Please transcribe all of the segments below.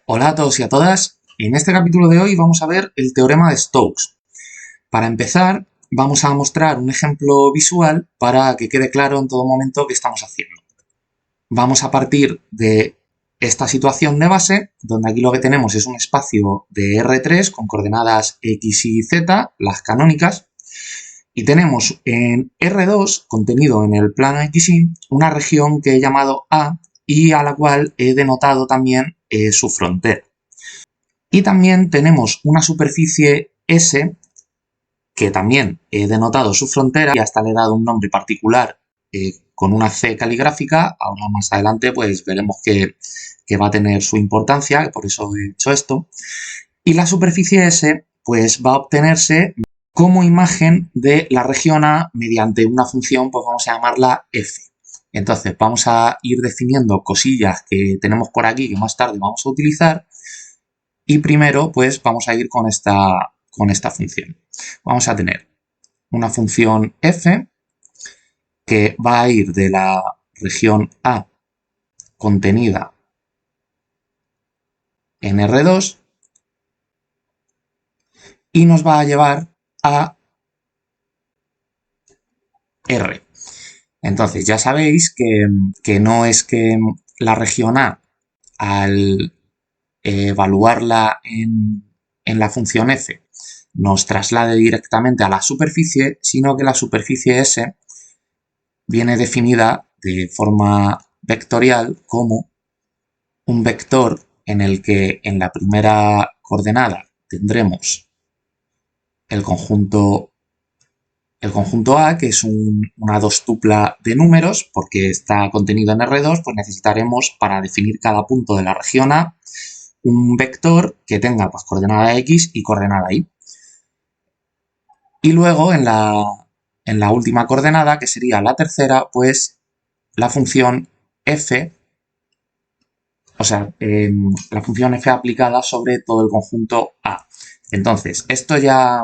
Hola a todos y a todas. En este capítulo de hoy vamos a ver el teorema de Stokes. Para empezar, vamos a mostrar un ejemplo visual para que quede claro en todo momento qué estamos haciendo. Vamos a partir de esta situación de base, donde aquí lo que tenemos es un espacio de R3 con coordenadas X y Z, las canónicas, y tenemos en R2, contenido en el plano XY, una región que he llamado A y a la cual he denotado también su frontera. Y también tenemos una superficie S que también he denotado su frontera y hasta le he dado un nombre particular con una C caligráfica. Ahora más adelante pues veremos que va a tener su importancia, por eso he hecho esto. Y la superficie S pues va a obtenerse como imagen de la región A mediante una función, pues vamos a llamarla F. Entonces vamos a ir definiendo cosillas que tenemos por aquí que más tarde vamos a utilizar. Y primero, pues vamos a ir con esta función. Vamos a tener una función f que va a ir de la región A contenida en R2 y nos va a llevar a R. Entonces ya sabéis que no es que la región A, al evaluarla en la función f, nos traslade directamente a la superficie, sino que la superficie S viene definida de forma vectorial como un vector en el que en la primera coordenada tendremos el conjunto A, que es una dostupla de números, porque está contenido en R2, pues necesitaremos para definir cada punto de la región A un vector que tenga pues, coordenada X y coordenada Y. Y luego en la última coordenada, que sería la tercera, pues la función f, o sea, la función f aplicada sobre todo el conjunto A. Entonces, esto ya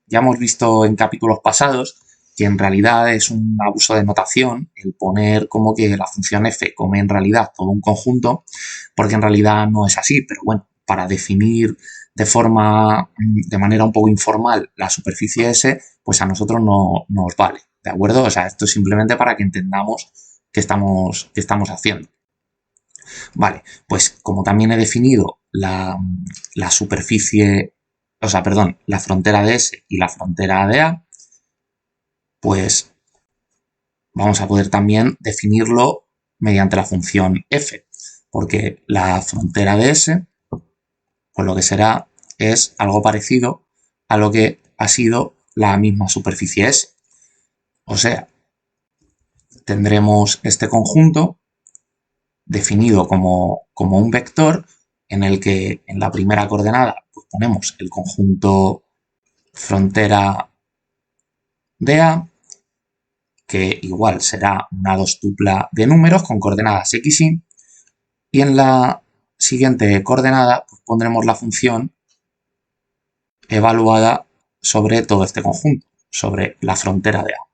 hemos visto en capítulos pasados que en realidad es un abuso de notación el poner como que la función f come en realidad todo un conjunto, porque en realidad no es así, pero bueno, para definir de manera un poco informal la superficie S, pues a nosotros no nos vale, ¿de acuerdo? O sea, esto es simplemente para que entendamos qué estamos haciendo. Vale, pues como también he definido la superficie, o sea, perdón, la frontera de S y la frontera de A, pues vamos a poder también definirlo mediante la función f, porque la frontera de S, pues lo que será es algo parecido a lo que ha sido la misma superficie S. O sea, tendremos este conjunto definido como un vector en el que en la primera coordenada pues ponemos el conjunto frontera de A, que igual será una dostupla de números con coordenadas x, y en la siguiente coordenada pues pondremos la función evaluada sobre todo este conjunto, sobre la frontera de A.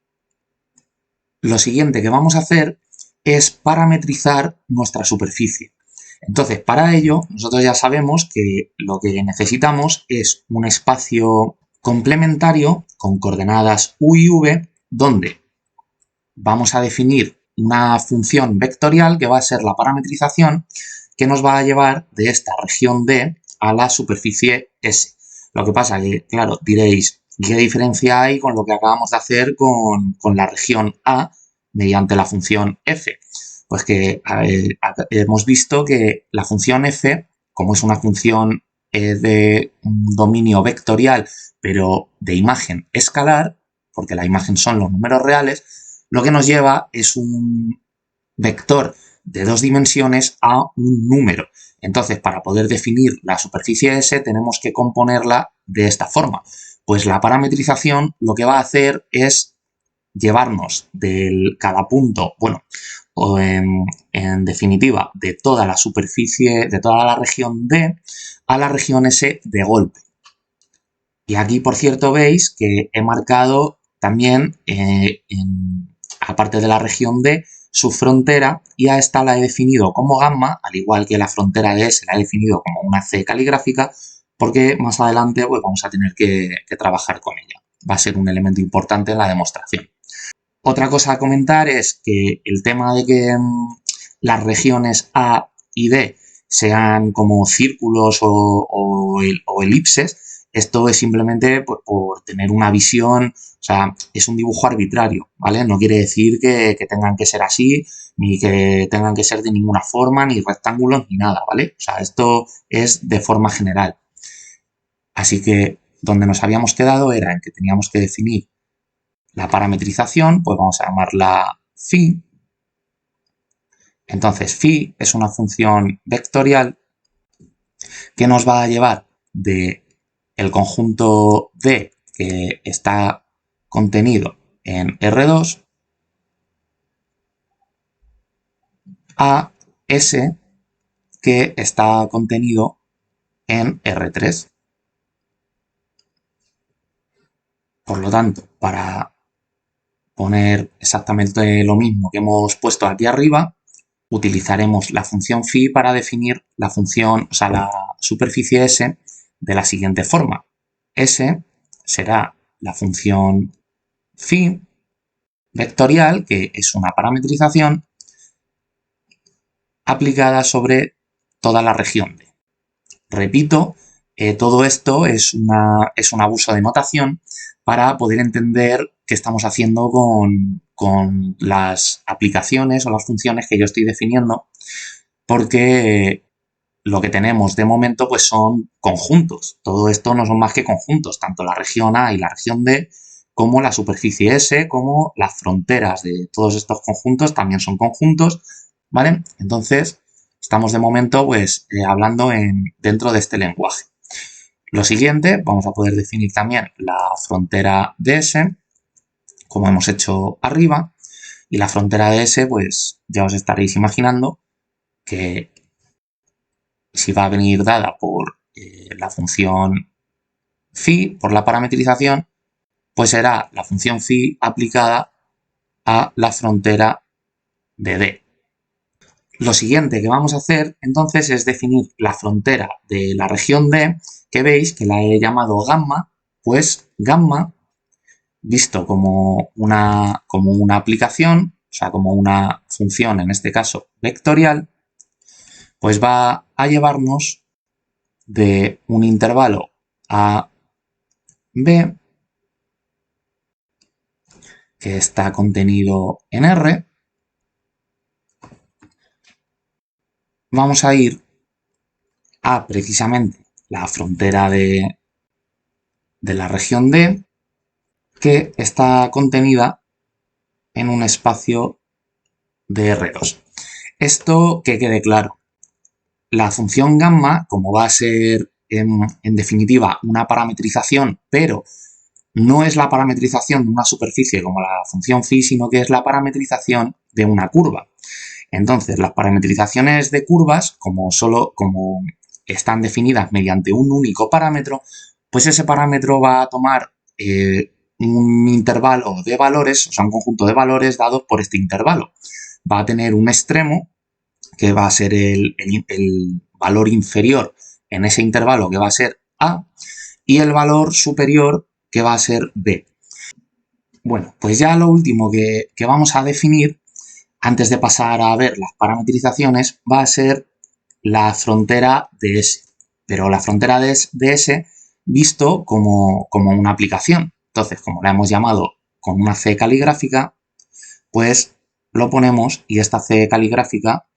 Lo siguiente que vamos a hacer es parametrizar nuestra superficie. Entonces, para ello, nosotros ya sabemos que lo que necesitamos es un espacio complementario con coordenadas u y v, donde vamos a definir una función vectorial que va a ser la parametrización, que nos va a llevar de esta región D a la superficie S. Lo que pasa que, claro, diréis, ¿qué diferencia hay con lo que acabamos de hacer con la región A mediante la función f? Pues que hemos visto que la función f, como es una función de un dominio vectorial, pero de imagen escalar, porque la imagen son los números reales, lo que nos lleva es un vector de dos dimensiones a un número. Entonces, para poder definir la superficie S, tenemos que componerla de esta forma. Pues la parametrización lo que va a hacer es llevarnos de cada punto, bueno, o en definitiva, de toda la superficie, de toda la región D a la región S de golpe. Y aquí, por cierto, veis que he marcado también, aparte de la región D, su frontera y a esta la he definido como gamma, al igual que la frontera de S la he definido como una C caligráfica, porque más adelante pues, vamos a tener que trabajar con ella. Va a ser un elemento importante en la demostración. Otra cosa a comentar es que el tema de que las regiones A y D sean como círculos o elipses, esto es simplemente por tener una visión, o sea, es un dibujo arbitrario, ¿vale? No quiere decir que tengan que ser así, ni que tengan que ser de ninguna forma, ni rectángulos, ni nada, ¿vale? O sea, esto es de forma general. Así que donde nos habíamos quedado era en que teníamos que definir la parametrización, pues vamos a llamarla phi. Entonces, phi es una función vectorial que nos va a llevar de el conjunto D que está contenido en R2 a S que está contenido en R3. Por lo tanto, para poner exactamente lo mismo que hemos puesto aquí arriba, utilizaremos la función phi para definir la función, o sea, la superficie S de la siguiente forma. S será la función phi vectorial, que es una parametrización aplicada sobre toda la región D. Repito, todo esto es un abuso de notación para poder entender qué estamos haciendo con las aplicaciones o las funciones que yo estoy definiendo, porque lo que tenemos de momento pues son conjuntos. Todo esto no son más que conjuntos, tanto la región A y la región D, como la superficie S, como las fronteras de todos estos conjuntos también son conjuntos, ¿vale? Entonces, estamos de momento pues hablando dentro de este lenguaje. Lo siguiente, vamos a poder definir también la frontera de S, como hemos hecho arriba, y la frontera de S, pues ya os estaréis imaginando que si va a venir dada por la función phi, por la parametrización, pues será la función phi aplicada a la frontera de D. Lo siguiente que vamos a hacer entonces es definir la frontera de la región D, que veis que la he llamado gamma, pues gamma, visto como una aplicación, o sea, como una función, en este caso vectorial, pues va a llevarnos de un intervalo a B, que está contenido en R, vamos a ir a precisamente la frontera de la región D, que está contenida en un espacio de R2. Esto que quede claro. La función gamma, como va a ser en definitiva una parametrización, pero no es la parametrización de una superficie como la función phi, sino que es la parametrización de una curva. Entonces, las parametrizaciones de curvas, como están definidas mediante un único parámetro, pues ese parámetro va a tomar un intervalo de valores, o sea, un conjunto de valores dados por este intervalo. Va a tener un extremo, que va a ser el valor inferior en ese intervalo, que va a ser A, y el valor superior, que va a ser B. Bueno, pues ya lo último que vamos a definir, antes de pasar a ver las parametrizaciones, va a ser la frontera de S. Pero la frontera de S visto como una aplicación. Entonces, como la hemos llamado con una C caligráfica, pues lo ponemos y esta C caligráfica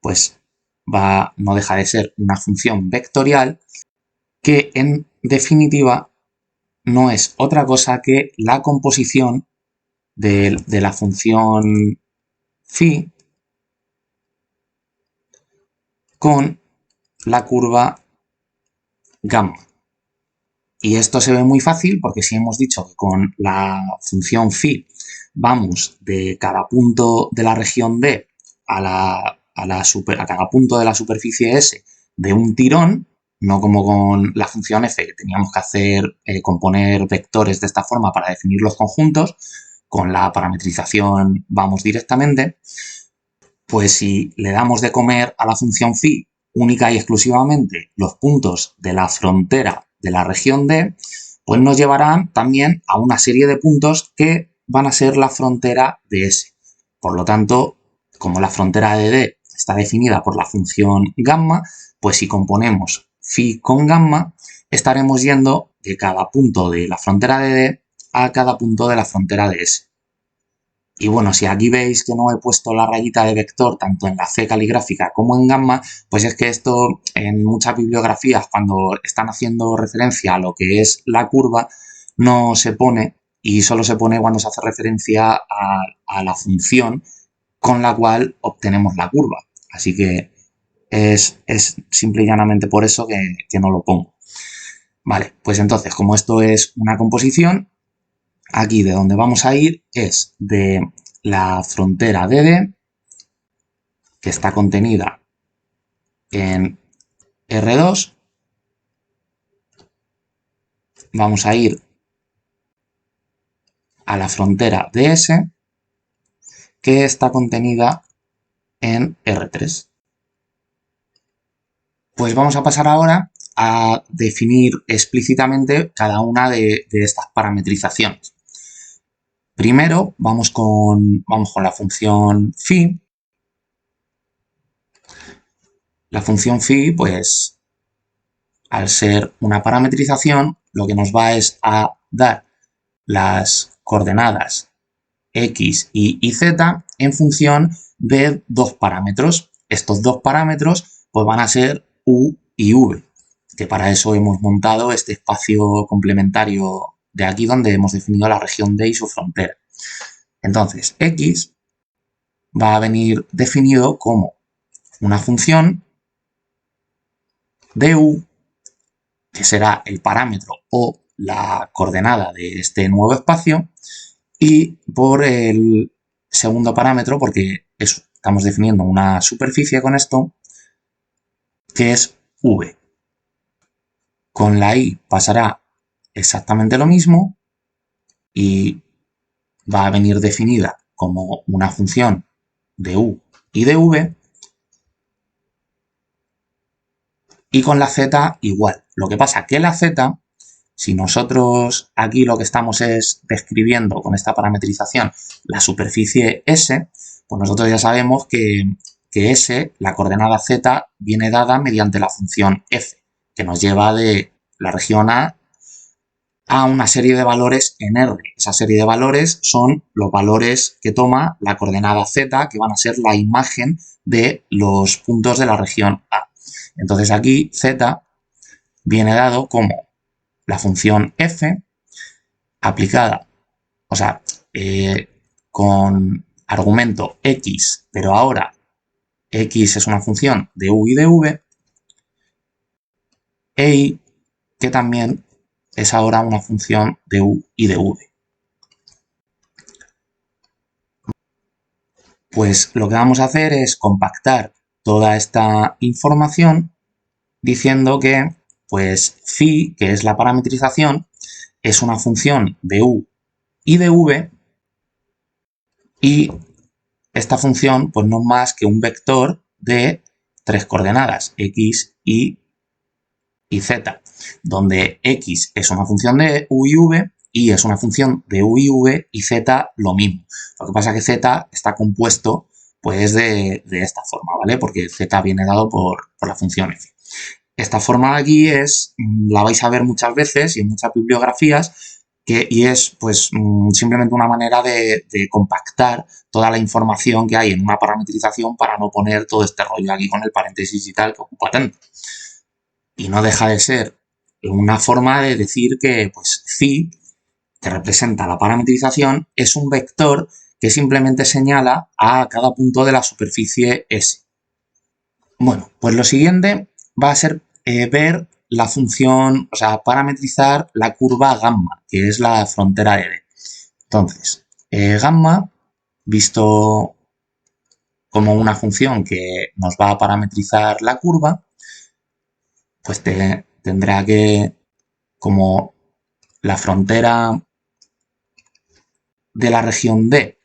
pues no deja de ser una función vectorial que en definitiva no es otra cosa que la composición de la función phi con la curva gamma. Y esto se ve muy fácil porque si hemos dicho que con la función phi vamos de cada punto de la región D a cada punto de la superficie S de un tirón, no como con la función f, que teníamos que hacer componer vectores de esta forma para definir los conjuntos, con la parametrización vamos directamente, pues si le damos de comer a la función phi única y exclusivamente los puntos de la frontera de la región D, pues nos llevarán también a una serie de puntos que van a ser la frontera de S. Por lo tanto, como la frontera de D está definida por la función gamma, pues si componemos phi con gamma, estaremos yendo de cada punto de la frontera de D a cada punto de la frontera de S. Y bueno, si aquí veis que no he puesto la rayita de vector tanto en la C caligráfica como en gamma, pues es que esto en muchas bibliografías cuando están haciendo referencia a lo que es la curva no se pone y solo se pone cuando se hace referencia a la función con la cual obtenemos la curva. Así que es simple y llanamente por eso que no lo pongo. Vale, pues entonces como esto es una composición, aquí de donde vamos a ir es de la frontera de D, que está contenida en R2. Vamos a ir a la frontera de S, que está contenida en R3. Pues vamos a pasar ahora a definir explícitamente cada una de estas parametrizaciones. Primero vamos con la función phi. La función phi, pues, al ser una parametrización, lo que nos va es a dar las coordenadas x y z en función de dos parámetros. Estos dos parámetros pues van a ser u y v, que para eso hemos montado este espacio complementario de aquí donde hemos definido la región D y su frontera. Entonces, x va a venir definido como una función de u, que será el parámetro o la coordenada de este nuevo espacio, y por el segundo parámetro, porque estamos definiendo una superficie con esto, que es v. Con la i pasará exactamente lo mismo y va a venir definida como una función de u y de v. Y con la z igual. Lo que pasa que la z, si nosotros aquí lo que estamos es describiendo con esta parametrización la superficie S, pues nosotros ya sabemos que S, la coordenada Z, viene dada mediante la función f, que nos lleva de la región a una serie de valores en R. Esa serie de valores son los valores que toma la coordenada Z, que van a ser la imagen de los puntos de la región A. Entonces aquí Z viene dado como la función f aplicada, o sea, con argumento x, pero ahora x es una función de u y de v, e y, que también es ahora una función de u y de v. Pues lo que vamos a hacer es compactar toda esta información diciendo que, pues, phi, que es la parametrización, es una función de u y de v, y esta función pues no es más que un vector de tres coordenadas, x, y z, donde x es una función de u y v, y es una función de u y v, y z lo mismo. Lo que pasa es que z está compuesto pues de esta forma, ¿vale? Porque z viene dado por la función f. Esta forma de aquí la vais a ver muchas veces y en muchas bibliografías, y es pues simplemente una manera de compactar toda la información que hay en una parametrización para no poner todo este rollo aquí con el paréntesis y tal que ocupa tanto. Y no deja de ser una forma de decir que pues phi, que representa la parametrización, es un vector que simplemente señala a cada punto de la superficie S. Bueno, pues lo siguiente va a ser ver la función, o sea, parametrizar la curva gamma, que es la frontera de D. Entonces, gamma, visto como una función que nos va a parametrizar la curva, pues tendrá que, como la frontera de la región D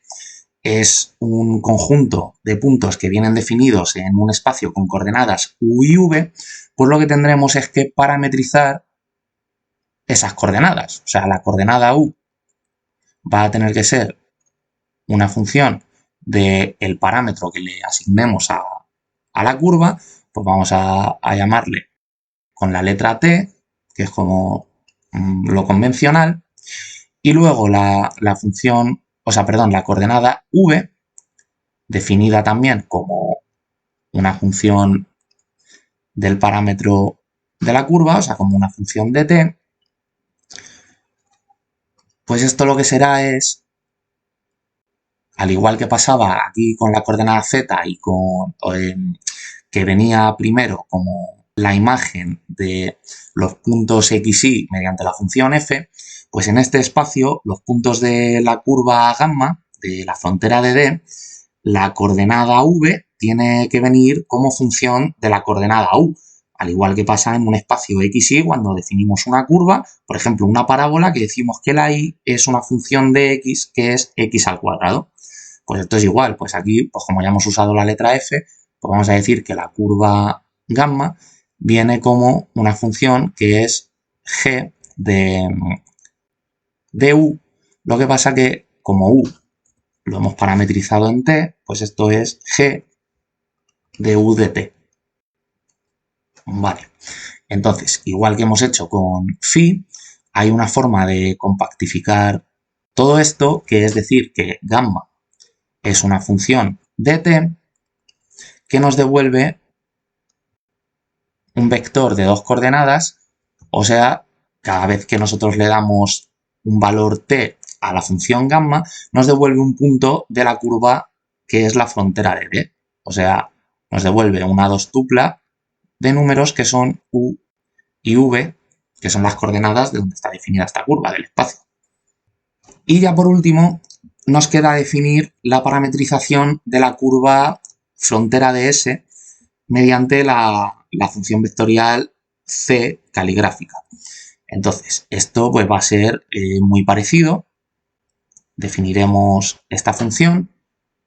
es un conjunto de puntos que vienen definidos en un espacio con coordenadas u y v, pues lo que tendremos es que parametrizar esas coordenadas. O sea, la coordenada u va a tener que ser una función del parámetro que le asignemos a la curva, pues vamos a llamarle con la letra t, que es como lo convencional, y luego la función, o sea, perdón, la coordenada v, definida también como una función del parámetro de la curva, o sea, como una función de t, pues esto lo que será es, al igual que pasaba aquí con la coordenada z y con que venía primero como la imagen de los puntos x, y mediante la función f, pues en este espacio los puntos de la curva gamma, de la frontera de D, la coordenada v tiene que venir como función de la coordenada u, al igual que pasa en un espacio x, y cuando definimos una curva, por ejemplo, una parábola, que decimos que la y es una función de x que es x al cuadrado. Pues esto es igual, pues aquí, pues como ya hemos usado la letra f, pues vamos a decir que la curva gamma viene como una función que es g de u, lo que pasa que como u lo hemos parametrizado en t, pues esto es g de u de t. Vale, entonces, igual que hemos hecho con phi, hay una forma de compactificar todo esto, que es decir que gamma es una función de t que nos devuelve un vector de dos coordenadas, o sea, cada vez que nosotros le damos un valor t a la función gamma, nos devuelve un punto de la curva que es la frontera de D. O sea, nos devuelve una dostupla de números que son u y v, que son las coordenadas de donde está definida esta curva del espacio. Y ya por último, nos queda definir la parametrización de la curva frontera de S mediante la función vectorial c caligráfica. Entonces, esto pues va a ser muy parecido. Definiremos esta función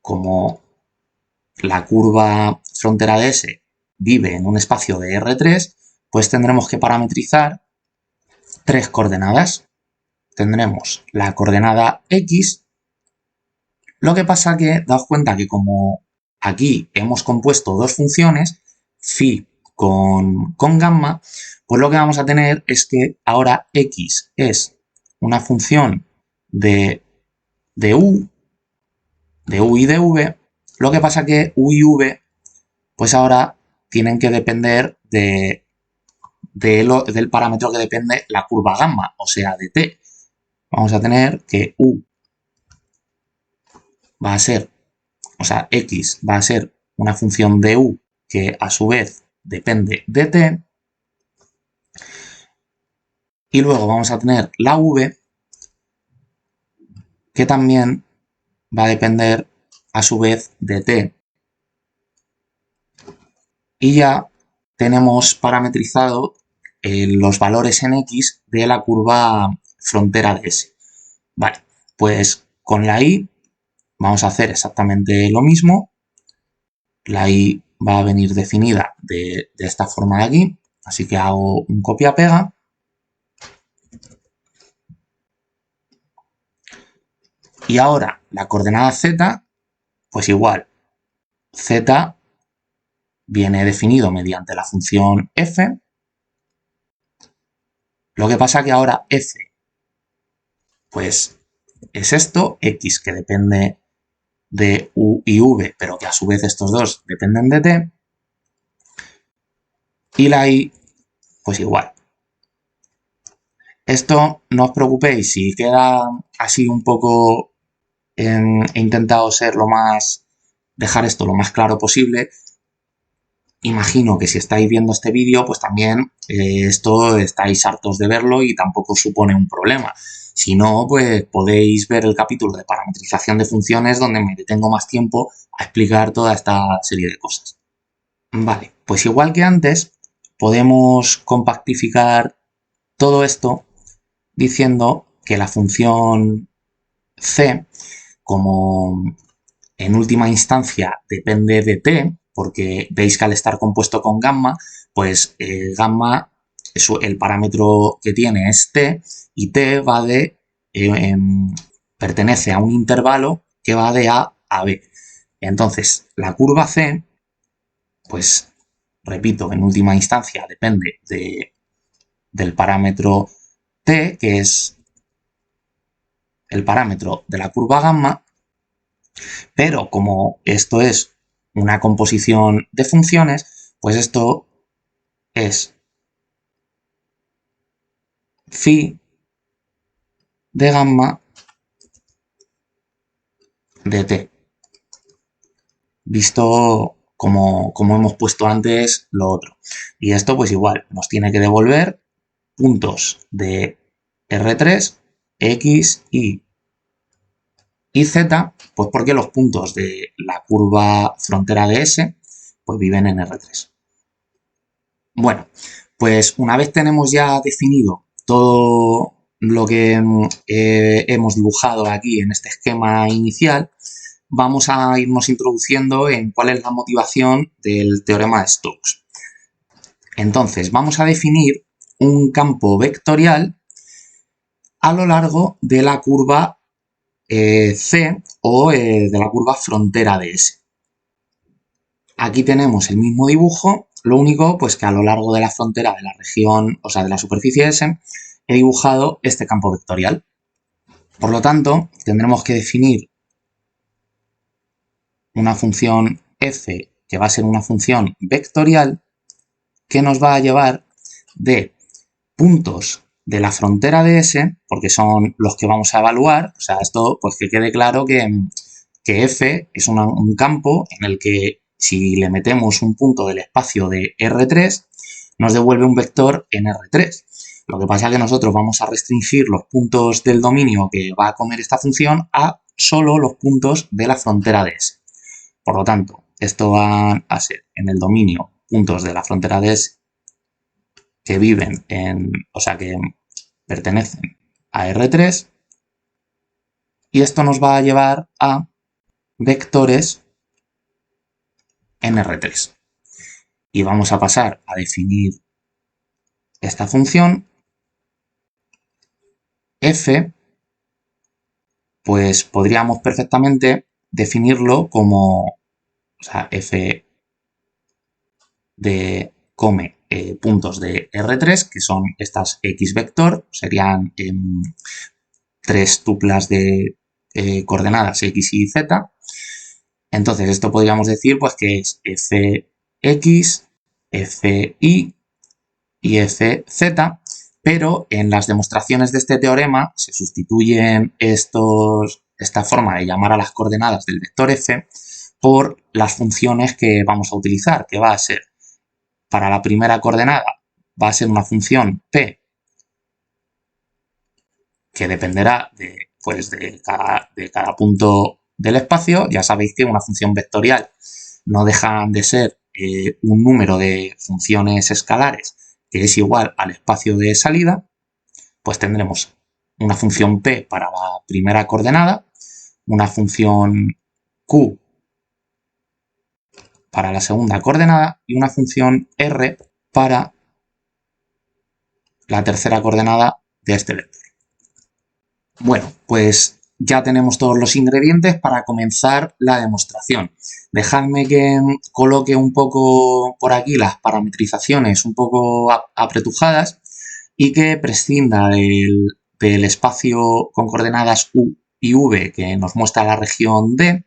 como la curva frontera de S vive en un espacio de R3, pues tendremos que parametrizar tres coordenadas. Tendremos la coordenada X, lo que pasa que daos cuenta que como aquí hemos compuesto dos funciones, phi con gamma, pues lo que vamos a tener es que ahora X es una función de U y de V, lo que pasa que U y V pues ahora tienen que depender del parámetro que depende la curva gamma, o sea, de t. Vamos a tener que U va a ser, o sea, X va a ser una función de U que a su vez depende de t. Y luego vamos a tener la V que también va a depender a su vez de t. Y ya tenemos parametrizado los valores en X de la curva frontera de S. Vale, pues con la Y vamos a hacer exactamente lo mismo. La Y va a venir definida de esta forma de aquí, así que hago un copia-pega. Y ahora la coordenada Z, pues igual, Z viene definido mediante la función f. Lo que pasa que ahora f, pues es esto, x que depende de u y v, pero que a su vez estos dos dependen de t. Y la y, pues igual. Esto no os preocupéis si queda así un poco. He intentado ser dejar esto lo más claro posible. Imagino que si estáis viendo este vídeo, pues también esto estáis hartos de verlo y tampoco supone un problema. Si no, pues podéis ver el capítulo de parametrización de funciones donde me detengo más tiempo a explicar toda esta serie de cosas. Vale, pues igual que antes, podemos compactificar todo esto diciendo que la función c, como en última instancia depende de t, porque veis que al estar compuesto con gamma, pues gamma, el parámetro que tiene es t, y t va pertenece a un intervalo que va de A a B. Entonces, la curva C, pues, repito, en última instancia depende del parámetro t, que es el parámetro de la curva gamma, pero como esto es una composición de funciones, pues esto es phi de gamma de t, visto como hemos puesto antes lo otro. Y esto pues igual nos tiene que devolver puntos de R3, X, y Z, pues porque los puntos de la curva frontera de S pues viven en R3. Bueno, pues una vez tenemos ya definido todo lo que hemos dibujado aquí en este esquema inicial, vamos a irnos introduciendo en cuál es la motivación del teorema de Stokes. Entonces, vamos a definir un campo vectorial a lo largo de la curva C o de la curva frontera de S. Aquí tenemos el mismo dibujo, lo único pues que a lo largo de la frontera de la región, o sea, de la superficie S, he dibujado este campo vectorial. Por lo tanto, tendremos que definir una función f que va a ser una función vectorial que nos va a llevar de puntos de la frontera de S, porque son los que vamos a evaluar, o sea, esto pues que quede claro que f es un campo en el que si le metemos un punto del espacio de R3, nos devuelve un vector en R3. Lo que pasa es que nosotros vamos a restringir los puntos del dominio que va a comer esta función a solo los puntos de la frontera de S. Por lo tanto, esto va a ser en el dominio puntos de la frontera de S que viven o sea, que pertenecen a R3, y esto nos va a llevar a vectores en R3. Y vamos a pasar a definir esta función f, pues podríamos perfectamente definirlo como, o sea, f de come puntos de R3, que son estas X vector, serían tres tuplas de coordenadas X y Z. Entonces, esto podríamos decir pues que es Fx, Fi y Fz, pero en las demostraciones de este teorema se sustituyen esta forma de llamar a las coordenadas del vector f por las funciones que vamos a utilizar, que va a ser, para la primera coordenada, va a ser una función p que dependerá de cada punto del espacio. Ya sabéis que una función vectorial no deja de ser un número de funciones escalares que es igual al espacio de salida. Pues tendremos una función p para la primera coordenada, una función q para la segunda coordenada y una función r para la tercera coordenada de este vector. Bueno, pues ya tenemos todos los ingredientes para comenzar la demostración. Dejadme que coloque un poco por aquí las parametrizaciones un poco apretujadas y que prescinda del espacio con coordenadas u y v que nos muestra la región D,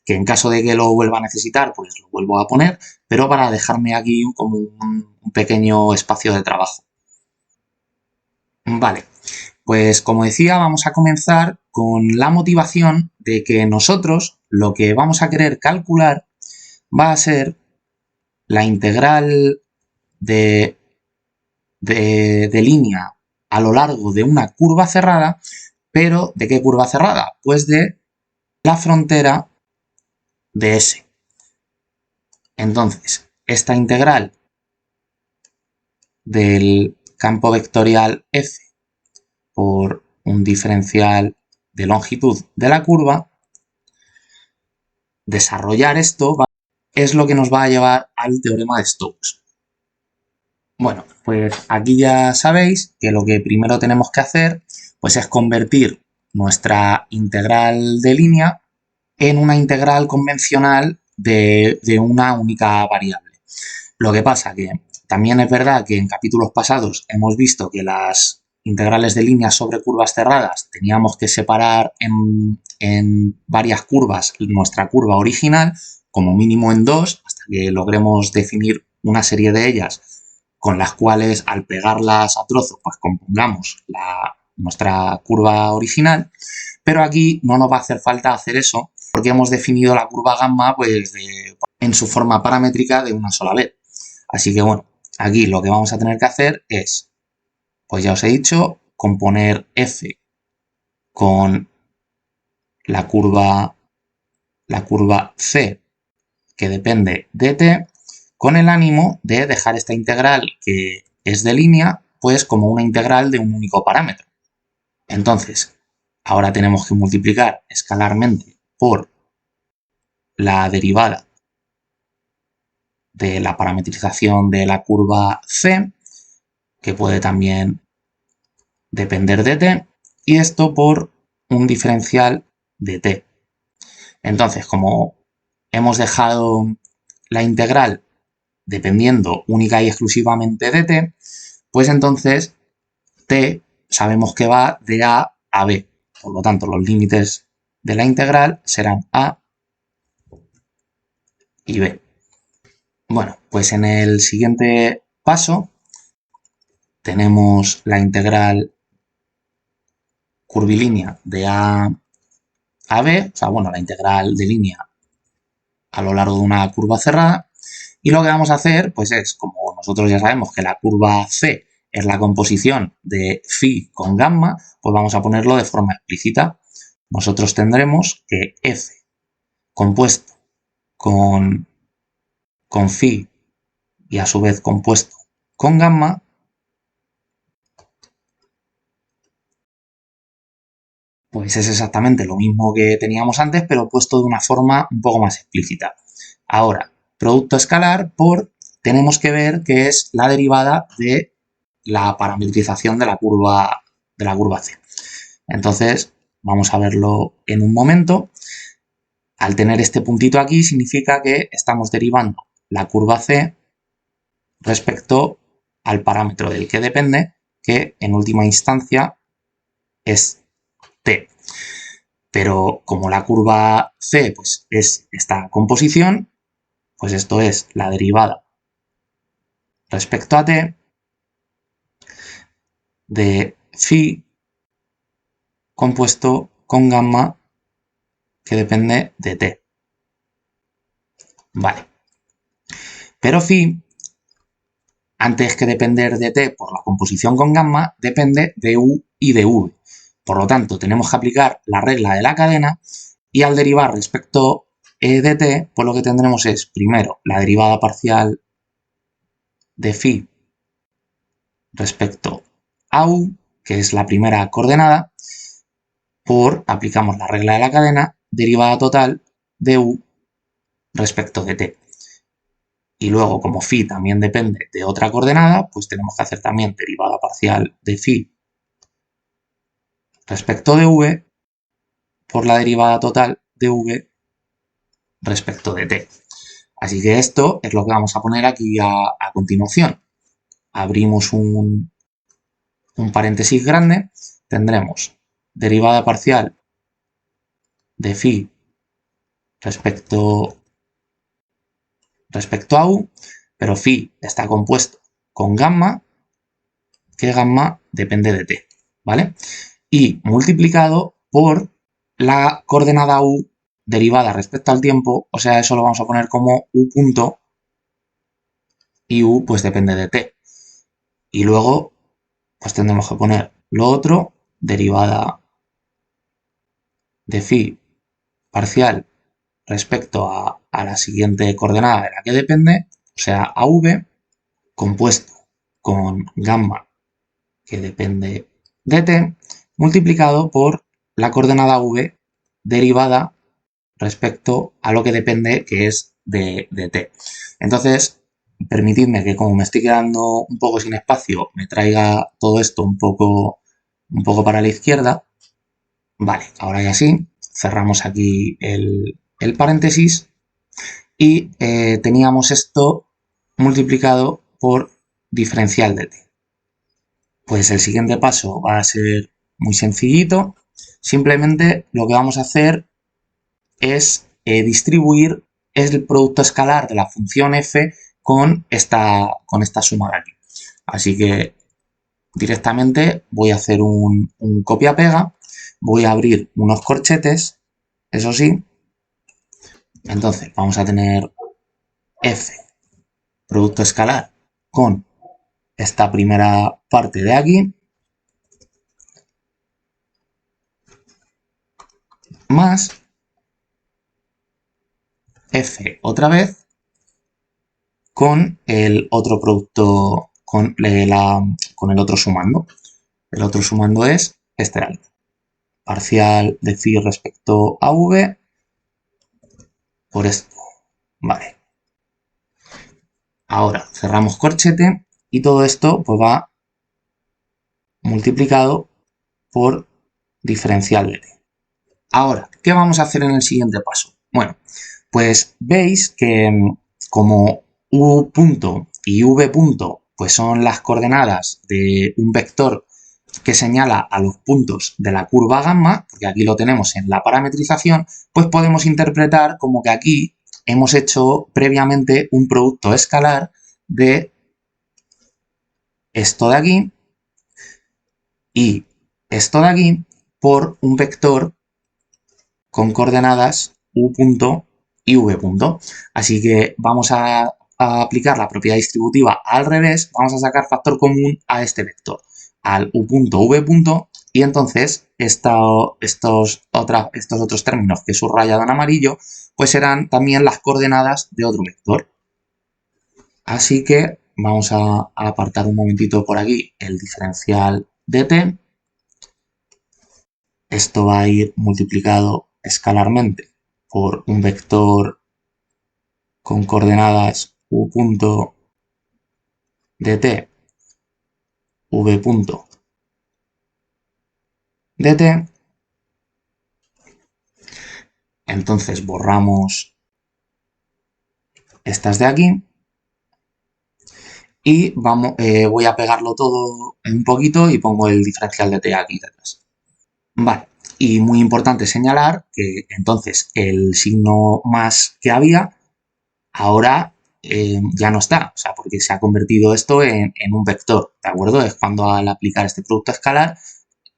que en caso de que lo vuelva a necesitar, pues lo vuelvo a poner, pero para dejarme aquí como un pequeño espacio de trabajo. Vale, pues como decía, vamos a comenzar con la motivación de que nosotros lo que vamos a querer calcular va a ser la integral de línea a lo largo de una curva cerrada, pero ¿de qué curva cerrada? Pues de la frontera de S. Entonces, esta integral del campo vectorial f por un diferencial de longitud de la curva desarrollar esto es lo que nos va a llevar al teorema de Stokes. Bueno, pues aquí ya sabéis que lo que primero tenemos que hacer pues es convertir nuestra integral de línea en una integral convencional de una única variable. Lo que pasa que también es verdad que en capítulos pasados hemos visto que las integrales de línea sobre curvas cerradas teníamos que separar en varias curvas nuestra curva original, como mínimo en dos, hasta que logremos definir una serie de ellas con las cuales al pegarlas a trozos pues compongamos nuestra curva original, pero aquí no nos va a hacer falta hacer eso porque hemos definido la curva gamma pues en su forma paramétrica de una sola vez. Así que bueno, aquí lo que vamos a tener que hacer es, pues ya os he dicho, componer f con la curva c que depende de t, con el ánimo de dejar esta integral que es de línea, pues como una integral de un único parámetro. Entonces, ahora tenemos que multiplicar escalarmente por la derivada de la parametrización de la curva c, que puede también depender de t, y esto por un diferencial de t. Entonces, como hemos dejado la integral dependiendo única y exclusivamente de t, pues entonces t sabemos que va de a a b. Por lo tanto, los límites de la integral serán a y b. Bueno, pues en el siguiente paso tenemos la integral curvilínea de a b, o sea, bueno, la integral de línea a lo largo de una curva cerrada. Y lo que vamos a hacer, pues es, como nosotros ya sabemos que la curva c es la composición de phi con gamma, pues vamos a ponerlo de forma explícita. Nosotros tendremos que f compuesto con phi y a su vez compuesto con gamma pues es exactamente lo mismo que teníamos antes, pero puesto de una forma un poco más explícita. Ahora, producto escalar por, tenemos que ver que es la derivada de la parametrización de la curva C. Entonces, vamos a verlo en un momento. Al tener este puntito aquí, significa que estamos derivando la curva C respecto al parámetro del que depende, que en última instancia es t. Pero como la curva c pues, es esta composición, pues esto es la derivada respecto a t de phi compuesto con gamma que depende de t. Vale. Pero phi, antes que depender de t por la composición con gamma, depende de u y de v. Por lo tanto, tenemos que aplicar la regla de la cadena y al derivar respecto de t, pues lo que tendremos es, primero, la derivada parcial de phi respecto a u, que es la primera coordenada, aplicamos la regla de la cadena, derivada total de u respecto de t. Y luego, como phi también depende de otra coordenada, pues tenemos que hacer también derivada parcial de phi respecto de v por la derivada total de v respecto de t. Así que esto es lo que vamos a poner aquí a continuación. Abrimos un paréntesis grande, tendremos derivada parcial de phi respecto a u, pero phi está compuesto con gamma, que gamma depende de t, ¿vale? Y multiplicado por la coordenada u derivada respecto al tiempo, o sea, eso lo vamos a poner como u punto y u pues depende de t. Y luego pues tendremos que poner lo otro, derivada de phi parcial respecto a la siguiente coordenada de la que depende, o sea, a v compuesto con gamma que depende de t, multiplicado por la coordenada v derivada respecto a lo que depende, que es de t. Entonces, permitidme que, como me estoy quedando un poco sin espacio, me traiga todo esto un poco para la izquierda. Vale, ahora ya sí, cerramos aquí el paréntesis y teníamos esto multiplicado por diferencial de t. Pues el siguiente paso va a ser muy sencillito. Simplemente lo que vamos a hacer es distribuir el producto escalar de la función f con esta suma de aquí. Así que directamente voy a hacer un copia-pega, voy a abrir unos corchetes, eso sí. Entonces vamos a tener f, producto escalar, con esta primera parte de aquí, más f otra vez con el otro producto, con el otro sumando. El otro sumando es este de aquí. Parcial de phi respecto a v por esto. Vale. Ahora cerramos corchete y todo esto pues va multiplicado por diferencial de t. Ahora, ¿qué vamos a hacer en el siguiente paso? Bueno, pues veis que como u punto y v punto pues son las coordenadas de un vector que señala a los puntos de la curva gamma, porque aquí lo tenemos en la parametrización, pues podemos interpretar como que aquí hemos hecho previamente un producto escalar de esto de aquí y esto de aquí por un vector con coordenadas u punto y v punto. Así que vamos a aplicar la propiedad distributiva al revés, vamos a sacar factor común a este vector, al u punto v punto, y entonces estos otros términos que he subrayado en amarillo, pues serán también las coordenadas de otro vector. Así que vamos a apartar un momentito por aquí el diferencial de t. Esto va a ir multiplicado escalarmente por un vector con coordenadas u punto de t, v punto de t. Entonces borramos estas de aquí y voy a pegarlo todo un poquito y pongo el diferencial de t aquí detrás. Vale, y muy importante señalar que entonces el signo más que había ahora ya no está, o sea, porque se ha convertido esto en un vector, ¿de acuerdo? Es cuando al aplicar este producto escalar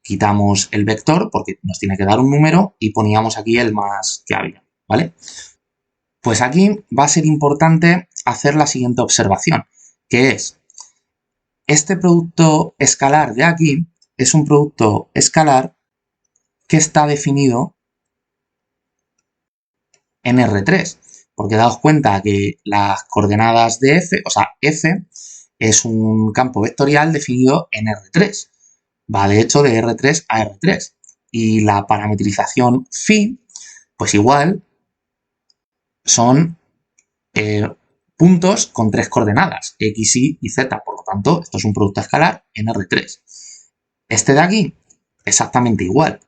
quitamos el vector porque nos tiene que dar un número y poníamos aquí el más que había, ¿vale? Pues aquí va a ser importante hacer la siguiente observación, que es este producto escalar de aquí es un producto escalar que está definido en R3, porque daos cuenta que las coordenadas de f, o sea, f es un campo vectorial definido en R3, va de hecho de R3 a R3, y la parametrización phi, pues igual son puntos con tres coordenadas, x, y y z, por lo tanto, esto es un producto escalar en R3. Este de aquí, exactamente igual.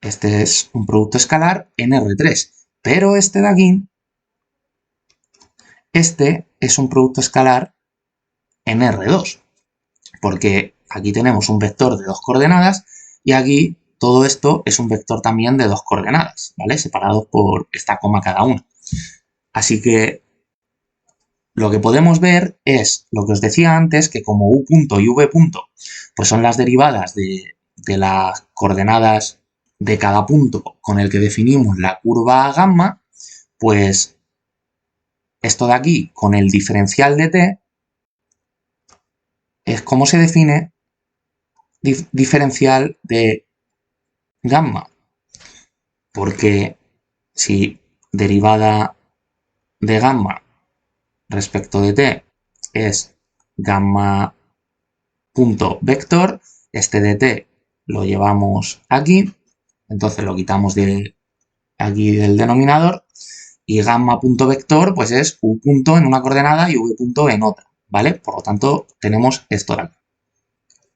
Este es un producto escalar en R3, pero este de aquí, este es un producto escalar en R2, porque aquí tenemos un vector de dos coordenadas y aquí todo esto es un vector también de dos coordenadas, ¿vale? Separados por esta coma cada uno. Así que lo que podemos ver es lo que os decía antes, que como u punto y v punto pues son las derivadas de las coordenadas de cada punto con el que definimos la curva gamma, pues esto de aquí con el diferencial de t es como se define diferencial de gamma, porque si derivada de gamma respecto de t es gamma punto vector, este de t lo llevamos aquí Entonces lo quitamos de aquí del denominador y gamma.vector pues es u punto en una coordenada y v punto en otra, ¿vale? Por lo tanto, tenemos esto de aquí.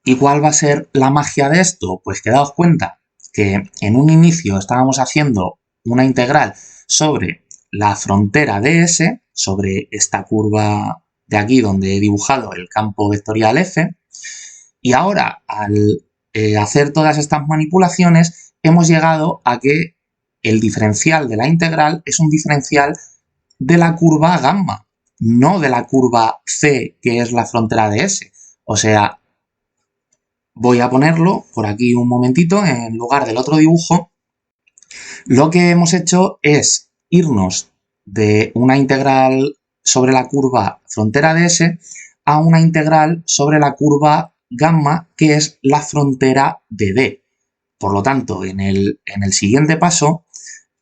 ¿Y cuál va a ser la magia de esto? Pues que daos cuenta que en un inicio estábamos haciendo una integral sobre la frontera de S, sobre esta curva de aquí donde he dibujado el campo vectorial F, y ahora al hacer todas estas manipulaciones hemos llegado a que el diferencial de la integral es un diferencial de la curva gamma, no de la curva C, que es la frontera de S. O sea, voy a ponerlo por aquí un momentito en lugar del otro dibujo. Lo que hemos hecho es irnos de una integral sobre la curva frontera de S a una integral sobre la curva gamma, que es la frontera de D. Por lo tanto, en el siguiente paso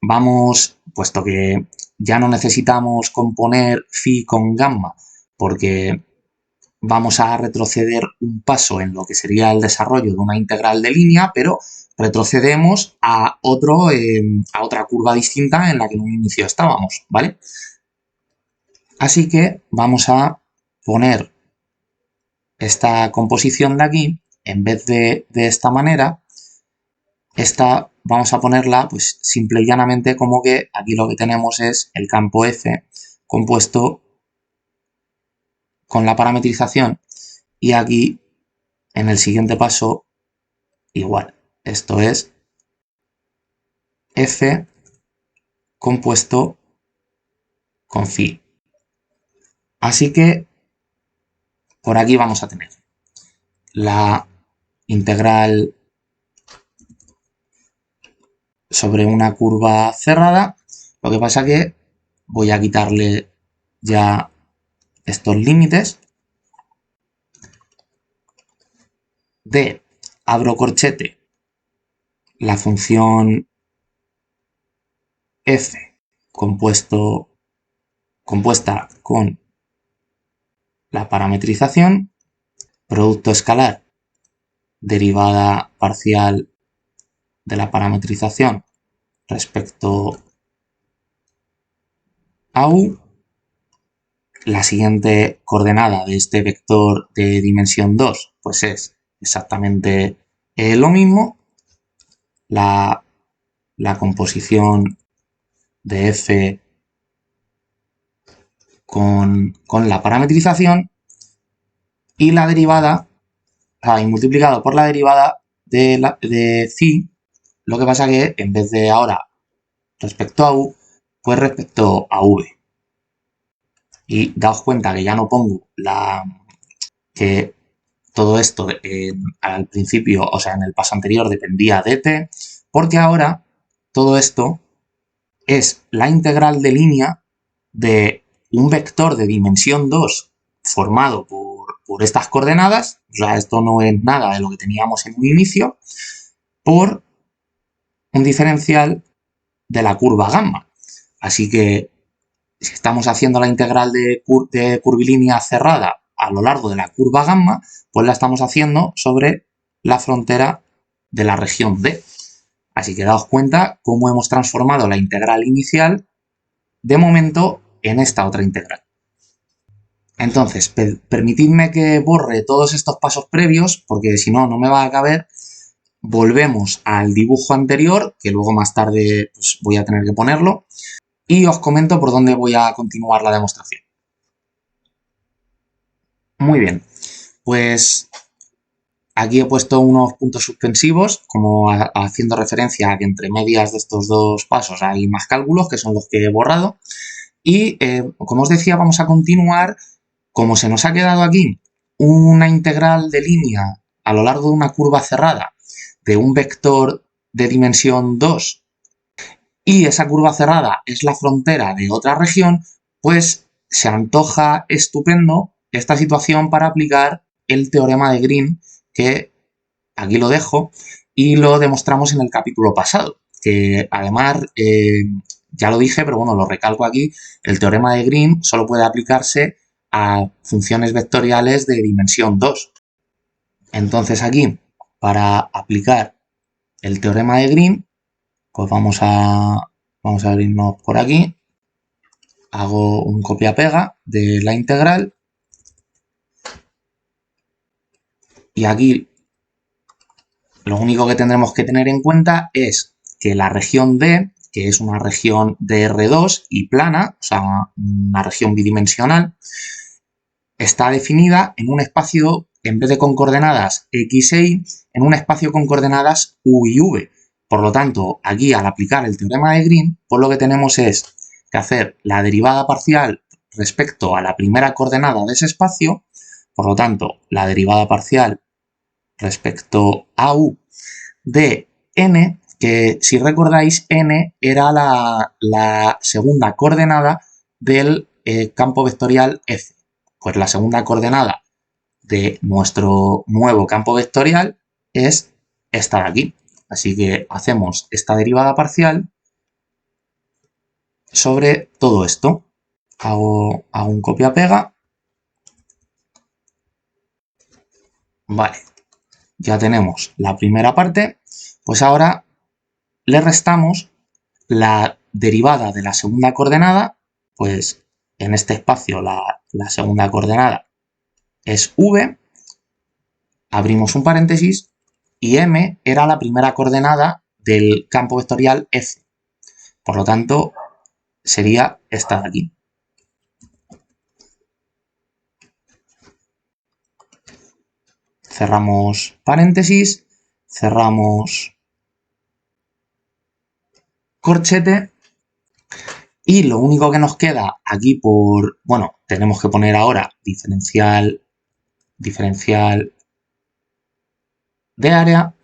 vamos, puesto que ya no necesitamos componer phi con gamma, porque vamos a retroceder un paso en lo que sería el desarrollo de una integral de línea, pero retrocedemos a otra curva distinta en la que en un inicio estábamos, ¿vale? Así que vamos a poner esta composición de aquí, en vez de esta manera, esta vamos a ponerla pues simple y llanamente como que aquí lo que tenemos es el campo F compuesto con la parametrización y aquí en el siguiente paso igual. Esto es F compuesto con phi. Así que por aquí vamos a tener la integral sobre una curva cerrada. Lo que pasa que voy a quitarle ya estos límites de, abro corchete, la función f compuesta con la parametrización, producto escalar, derivada parcial de la parametrización respecto a u. La siguiente coordenada de este vector de dimensión 2 pues es exactamente lo mismo. La composición de f con la parametrización y la derivada, y multiplicado por la derivada de phi. Lo que pasa que en vez de ahora respecto a u, pues respecto a v. Y daos cuenta que ya no pongo que todo esto al principio, o sea, en el paso anterior dependía de t, porque ahora todo esto es la integral de línea de un vector de dimensión 2 formado por estas coordenadas, o sea, esto no es nada de lo que teníamos en un inicio, por un diferencial de la curva gamma. Así que si estamos haciendo la integral de curvilínea cerrada a lo largo de la curva gamma, pues la estamos haciendo sobre la frontera de la región D. Así que daos cuenta cómo hemos transformado la integral inicial de momento en esta otra integral. Entonces, permitidme que borre todos estos pasos previos, porque si no, no me va a caber. Volvemos al dibujo anterior, que luego más tarde pues, voy a tener que ponerlo, y os comento por dónde voy a continuar la demostración. Muy bien, pues aquí he puesto unos puntos suspensivos, como haciendo referencia a que entre medias de estos dos pasos hay más cálculos, que son los que he borrado. Y, como os decía, vamos a continuar. Como se nos ha quedado aquí una integral de línea a lo largo de una curva cerrada de un vector de dimensión 2 y esa curva cerrada es la frontera de otra región, pues se antoja estupendo esta situación para aplicar el teorema de Green, que aquí lo dejo y lo demostramos en el capítulo pasado, que además ya lo dije, pero bueno, lo recalco aquí, el teorema de Green solo puede aplicarse a funciones vectoriales de dimensión 2. Entonces aquí, para aplicar el teorema de Green, Pues vamos a abrirnos por aquí. Hago un copia-pega de la integral. Y aquí lo único que tendremos que tener en cuenta es que la región D, que es una región de R2 y plana, o sea, una región bidimensional, está definida en un espacio, en vez de con coordenadas x e y, en un espacio con coordenadas u y v. Por lo tanto, aquí al aplicar el teorema de Green, pues lo que tenemos es que hacer la derivada parcial respecto a la primera coordenada de ese espacio. Por lo tanto, la derivada parcial respecto a u de n, que si recordáis, n era la segunda coordenada del campo vectorial f. Pues la segunda coordenada de nuestro nuevo campo vectorial es esta de aquí. Así que hacemos esta derivada parcial sobre todo esto. Hago un copia-pega. Vale, ya tenemos la primera parte. Pues ahora le restamos la derivada de la segunda coordenada. Pues en este espacio la segunda coordenada es v. Abrimos un paréntesis y m era la primera coordenada del campo vectorial f. Por lo tanto, sería esta de aquí. Cerramos paréntesis, cerramos corchete y lo único que nos queda aquí bueno, tenemos que poner ahora diferencial de área.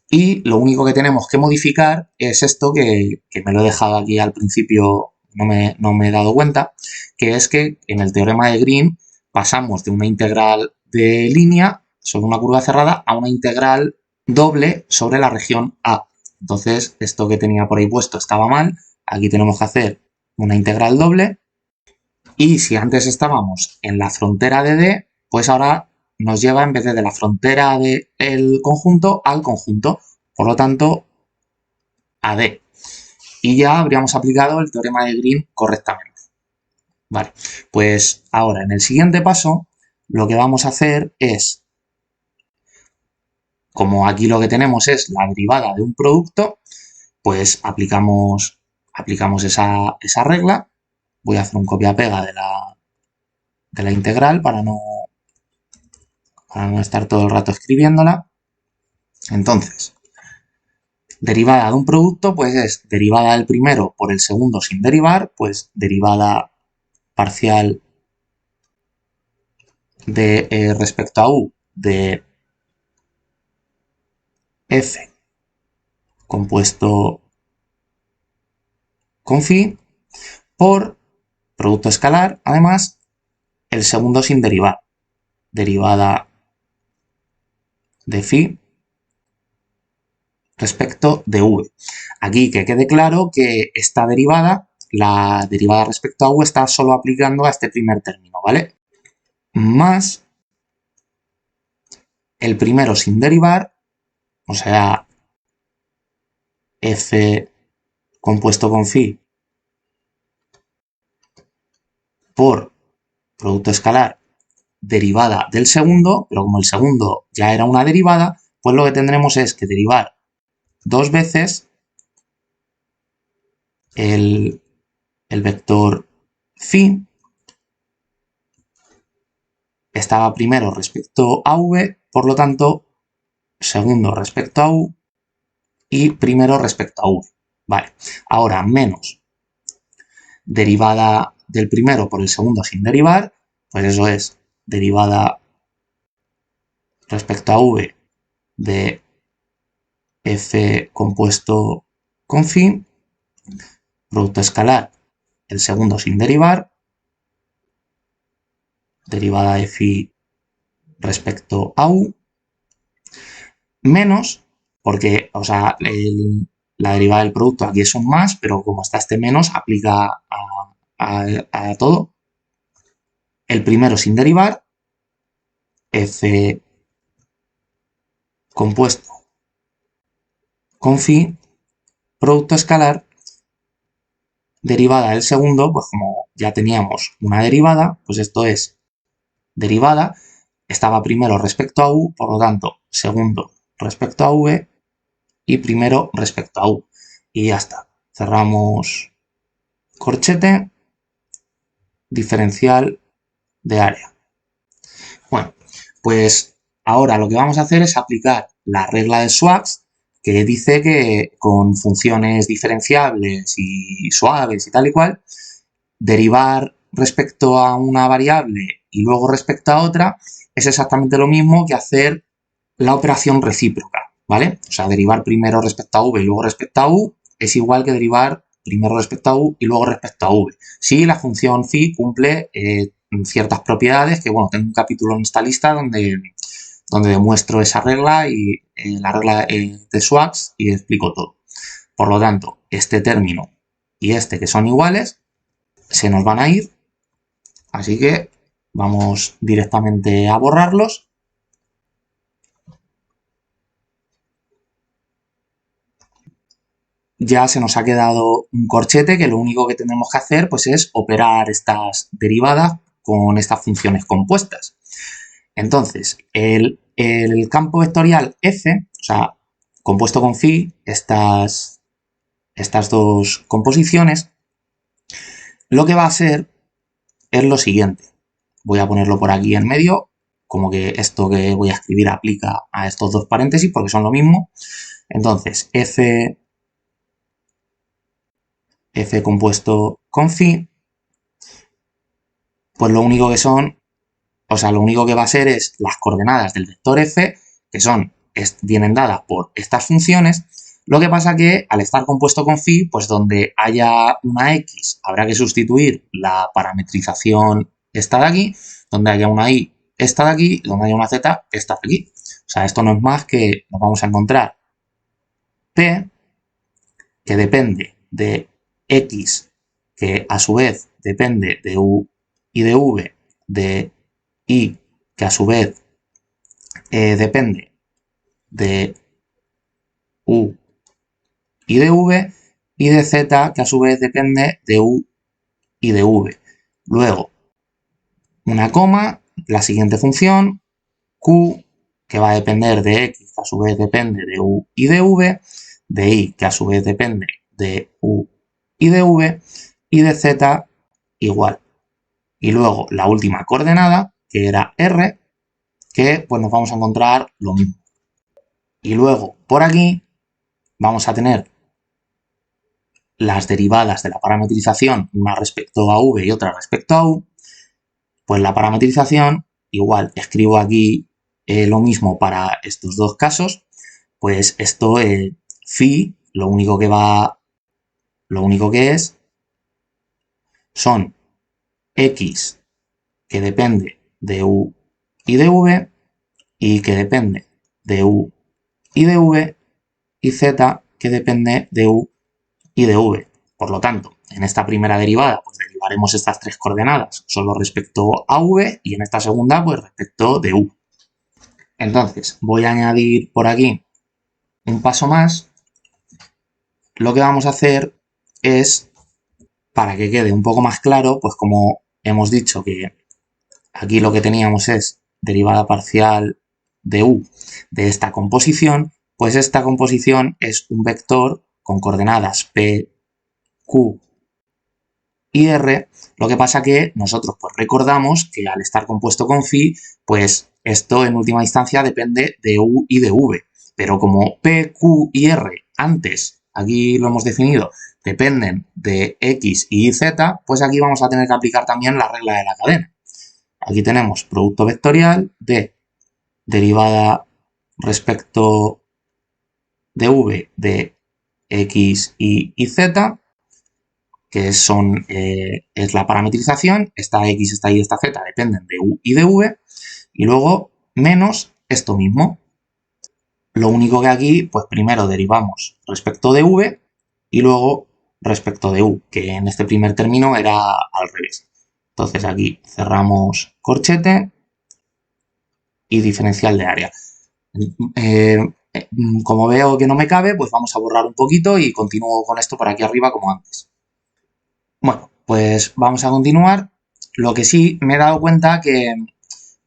Y lo único que tenemos que modificar es esto que me lo he dejado aquí al principio, no me he dado cuenta, que es que en el teorema de Green pasamos de una integral de línea sobre una curva cerrada a una integral doble sobre la región A. Entonces, esto que tenía por ahí puesto estaba mal. Aquí tenemos que hacer una integral doble. Y si antes estábamos en la frontera de D, pues ahora nos lleva en vez de la frontera del conjunto al conjunto. Por lo tanto, a D. Y ya habríamos aplicado el teorema de Green correctamente. Vale, pues ahora en el siguiente paso lo que vamos a hacer es, como aquí lo que tenemos es la derivada de un producto, pues aplicamos esa regla. Voy a hacer un copia-pega de la integral para no estar todo el rato escribiéndola. Entonces, derivada de un producto, pues es derivada del primero por el segundo sin derivar, pues derivada parcial de respecto a u de f compuesto con phi por producto escalar, además, el segundo sin derivar, derivada de phi respecto de v. Aquí que quede claro que esta derivada, la derivada respecto a u, está solo aplicando a este primer término, ¿vale? Más el primero sin derivar, o sea, f compuesto con phi por producto escalar derivada del segundo, pero como el segundo ya era una derivada, pues lo que tendremos es que derivar dos veces el vector phi. Estaba primero respecto a v, por lo tanto, segundo respecto a u y primero respecto a v. Vale, ahora menos derivada del primero por el segundo sin derivar, pues eso es derivada respecto a v de f compuesto con phi, producto escalar, el segundo sin derivar, derivada de phi respecto a u, menos, porque, o sea, la derivada del producto aquí es un más, pero como está este menos, aplica a todo. El primero sin derivar, f compuesto con phi producto escalar, derivada del segundo, pues como ya teníamos una derivada, pues esto es derivada, estaba primero respecto a u, por lo tanto, segundo respecto a v y primero respecto a u. Y ya está. Cerramos corchete, diferencial de área. Bueno, pues ahora lo que vamos a hacer es aplicar la regla de Swags, que dice que con funciones diferenciables y suaves y tal y cual, derivar respecto a una variable y luego respecto a otra es exactamente lo mismo que hacer la operación recíproca, ¿vale? O sea, derivar primero respecto a v y luego respecto a u es igual que derivar primero respecto a u y luego respecto a v. Si la función phi cumple ciertas propiedades, que bueno, tengo un capítulo en esta lista donde demuestro esa regla y la regla de Swags y explico todo. Por lo tanto, este término y este que son iguales se nos van a ir, así que vamos directamente a borrarlos. Ya se nos ha quedado un corchete que lo único que tenemos que hacer pues es operar estas derivadas con estas funciones compuestas. Entonces, el campo vectorial f, o sea, compuesto con phi, estas dos composiciones, lo que va a ser es lo siguiente. Voy a ponerlo por aquí en medio, como que esto que voy a escribir aplica a estos dos paréntesis porque son lo mismo. Entonces, f compuesto con phi, pues lo único que son, o sea, lo único que va a ser es las coordenadas del vector f, que vienen dadas por estas funciones. Lo que pasa que al estar compuesto con phi, pues donde haya una x habrá que sustituir la parametrización esta de aquí, donde haya una y esta de aquí, donde haya una z esta de aquí. O sea, esto no es más que nos vamos a encontrar p, que depende de x, que a su vez depende de u y de v, de y, que a su vez depende de u y de v, y de z, que a su vez depende de u y de v. Luego, una coma, la siguiente función, q, que va a depender de x, que a su vez depende de u y de v, de y, que a su vez depende de u y de v, y de z igual. Y luego la última coordenada, que era r, que pues nos vamos a encontrar lo mismo. Y luego por aquí vamos a tener las derivadas de la parametrización, una respecto a v y otra respecto a u. Pues la parametrización, igual, escribo aquí lo mismo para estos dos casos, pues esto, phi, lo único que es, son x, que depende de u y de v, y que depende de u y de v, y z, que depende de u y de v. Por lo tanto, en esta primera derivada, pues derivaremos estas tres coordenadas solo respecto a v, y en esta segunda, pues respecto de u. Entonces, voy a añadir por aquí un paso más. Lo que vamos a hacer es, para que quede un poco más claro, pues como hemos dicho que aquí lo que teníamos es derivada parcial de u de esta composición, pues esta composición es un vector con coordenadas p, q y r. Lo que pasa que nosotros pues recordamos que al estar compuesto con phi, pues esto en última instancia depende de u y de v. Pero como p, q y r antes, aquí lo hemos definido, dependen de x y z, pues aquí vamos a tener que aplicar también la regla de la cadena. Aquí tenemos producto vectorial de derivada respecto de v de x, y z, que es la parametrización, esta x, esta y, esta z dependen de u y de v, y luego menos esto mismo. Lo único que aquí, pues primero derivamos respecto de v y luego respecto de u, que en este primer término era al revés. Entonces aquí cerramos corchete y diferencial de área. Como veo que no me cabe, pues vamos a borrar un poquito y continúo con esto por aquí arriba como antes. Bueno, pues vamos a continuar. Lo que sí me he dado cuenta que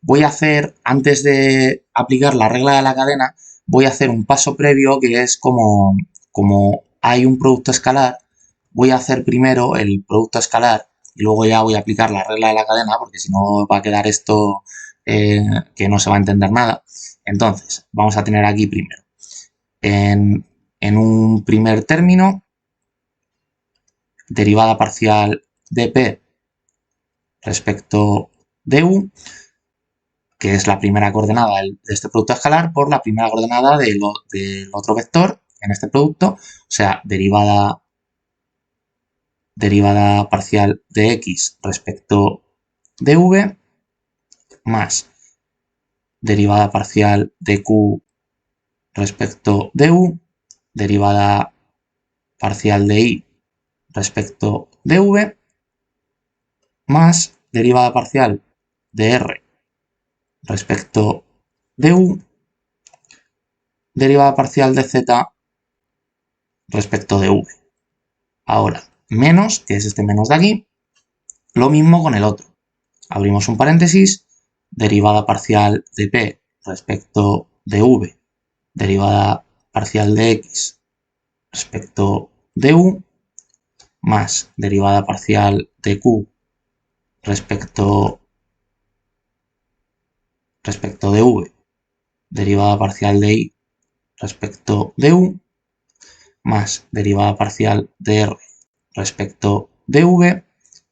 voy a hacer, antes de aplicar la regla de la cadena, voy a hacer un paso previo que es como hay un producto escalar, voy a hacer primero el producto escalar y luego ya voy a aplicar la regla de la cadena porque si no va a quedar esto que no se va a entender nada. Entonces, vamos a tener aquí primero, en un primer término, derivada parcial de P respecto de U, que es la primera coordenada de este producto escalar, por la primera coordenada del otro vector en este producto, o sea, derivada parcial de x respecto de v, más derivada parcial de q respecto de u, derivada parcial de y respecto de v, más derivada parcial de r respecto de u, derivada parcial de z respecto de v. Ahora, menos, que es este menos de aquí, lo mismo con el otro. Abrimos un paréntesis, derivada parcial de p respecto de v, derivada parcial de x respecto de u, más derivada parcial de q respecto de v, derivada parcial de y respecto de u, más derivada parcial de r respecto de v,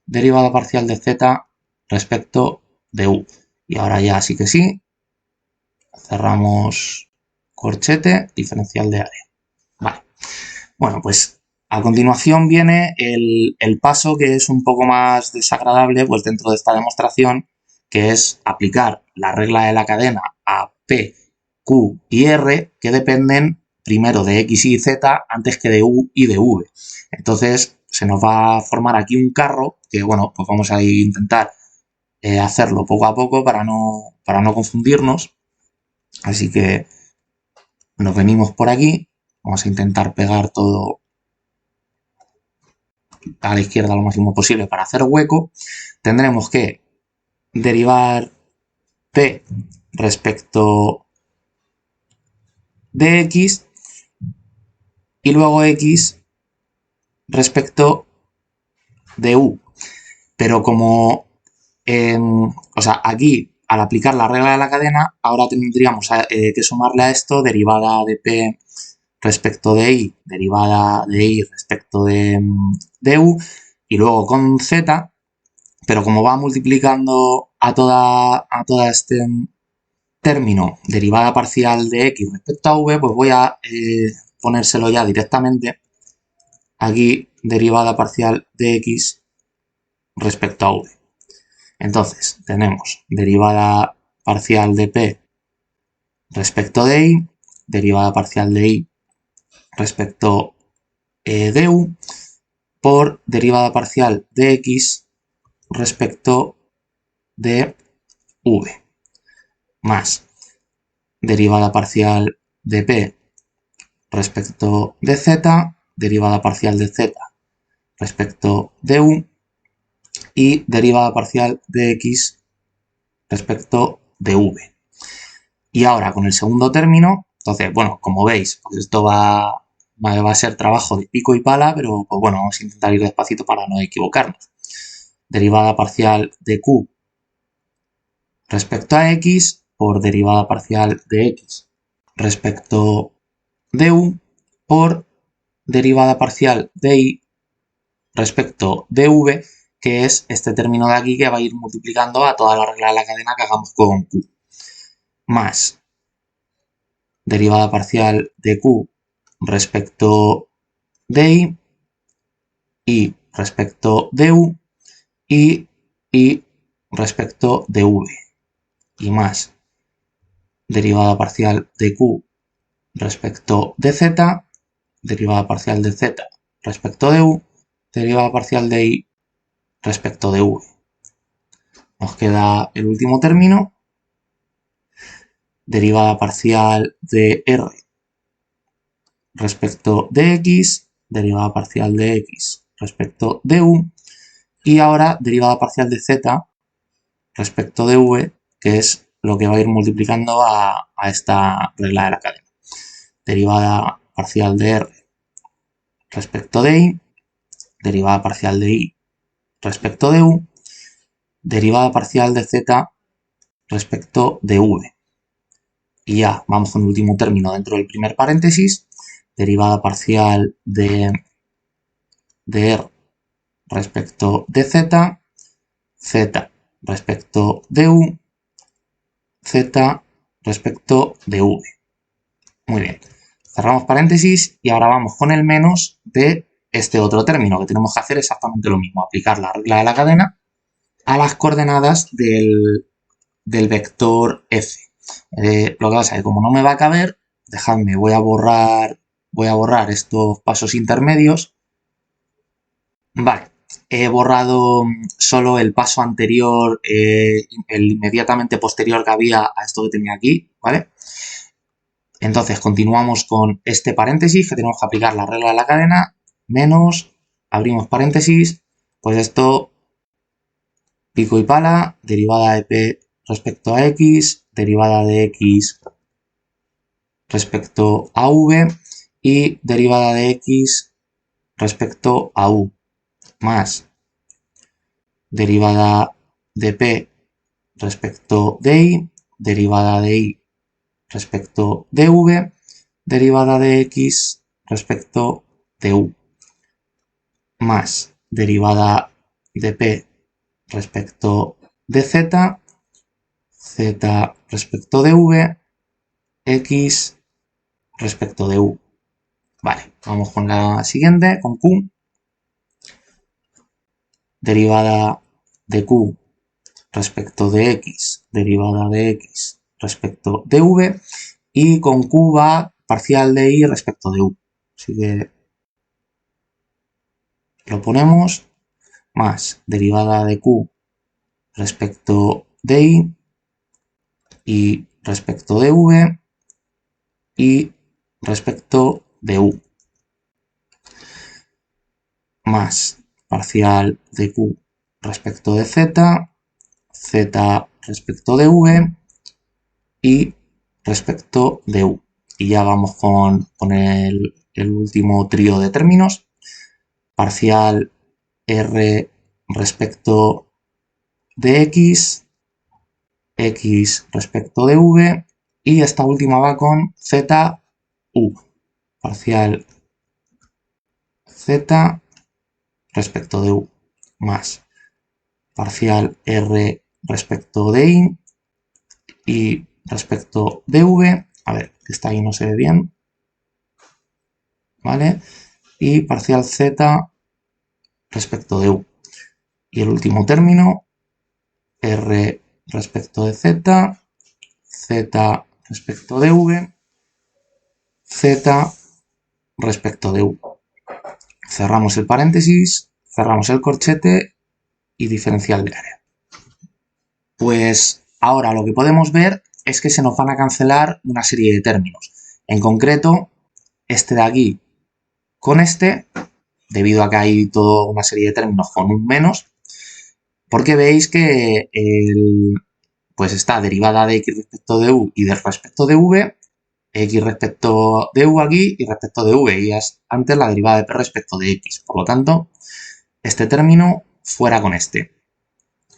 derivada parcial de z respecto de u. Y ahora ya sí que sí, cerramos corchete, diferencial de área. Vale. Bueno, pues a continuación viene el paso que es un poco más desagradable pues dentro de esta demostración, que es aplicar la regla de la cadena a P, Q y R, que dependen primero de X y Z antes que de U y de V. Entonces se nos va a formar aquí un carro que, bueno, pues vamos a intentar hacerlo poco a poco para no confundirnos. Así que nos venimos por aquí, vamos a intentar pegar todo a la izquierda lo máximo posible para hacer hueco. Tendremos que derivar P respecto de X y luego X respecto de U. Pero como, o sea, aquí al aplicar la regla de la cadena, ahora tendríamos que sumarle a esto derivada de P respecto de I, derivada de I respecto de U, y luego con Z, pero como va multiplicando a toda este término derivada parcial de x respecto a v, pues voy a ponérselo ya directamente aquí, derivada parcial de x respecto a v. Entonces, tenemos derivada parcial de p respecto de y, derivada parcial de y respecto de u, por derivada parcial de x respecto de v, más derivada parcial de p respecto de z, derivada parcial de z respecto de u y derivada parcial de x respecto de v. Y ahora con el segundo término, entonces, bueno, como veis, pues esto va a ser trabajo de pico y pala, pero pues bueno, vamos a intentar ir despacito para no equivocarnos. Derivada parcial de q respecto a x por derivada parcial de x respecto de u por derivada parcial de y respecto de v, que es este término de aquí que va a ir multiplicando a toda la regla de la cadena que hagamos con q, más derivada parcial de q respecto de y respecto de u y respecto de v, y más derivada parcial de q respecto de z, derivada parcial de z respecto de u, derivada parcial de y respecto de v. Nos queda el último término, derivada parcial de r respecto de x, derivada parcial de x respecto de u, y ahora derivada parcial de z respecto de v, que es lo que va a ir multiplicando a esta regla de la cadena. Derivada parcial de r respecto de i, derivada parcial de i respecto de u, derivada parcial de z respecto de v. Y ya vamos con el último término dentro del primer paréntesis, derivada parcial de r respecto de z, z respecto de u, z respecto de v. Muy bien. Cerramos paréntesis y ahora vamos con el menos de este otro término, que tenemos que hacer exactamente lo mismo, aplicar la regla de la cadena a las coordenadas del vector f. Lo que pasa es que como no me va a caber, dejadme, voy a borrar estos pasos intermedios. Vale, he borrado solo el paso anterior, el inmediatamente posterior que había a esto que tenía aquí, ¿vale? Entonces continuamos con este paréntesis que tenemos que aplicar la regla de la cadena, menos, abrimos paréntesis, pues esto, pico y pala, derivada de p respecto a x, derivada de x respecto a v y derivada de x respecto a u, más derivada de p respecto de i, derivada de i respecto de v, derivada de x respecto de u, más derivada de p respecto de z, z respecto de v, x respecto de u. Vale, vamos con la siguiente, con q. Derivada de q respecto de x, derivada de x respecto de v, y con q va parcial de i respecto de u. Así que lo ponemos, más derivada de q respecto de i y respecto de v y respecto de u, más parcial de q respecto de z, z respecto de v y respecto de u. Y ya vamos con el último trío de términos, parcial r respecto de x, x respecto de v, y esta última va con z, u, parcial z respecto de u, más parcial r respecto de i y respecto de v, a ver, que está ahí no se ve bien, ¿vale? Y parcial z respecto de u. Y el último término, r respecto de z, z respecto de v, z respecto de u. Cerramos el paréntesis, cerramos el corchete y diferencial de área. Pues ahora lo que podemos ver es que se nos van a cancelar una serie de términos. En concreto, este de aquí con este, debido a que hay toda una serie de términos con un menos, porque veis que pues está derivada de x respecto de u y de respecto de v, x respecto de u aquí y respecto de v, y es antes la derivada de p respecto de x. Por lo tanto, este término fuera con este.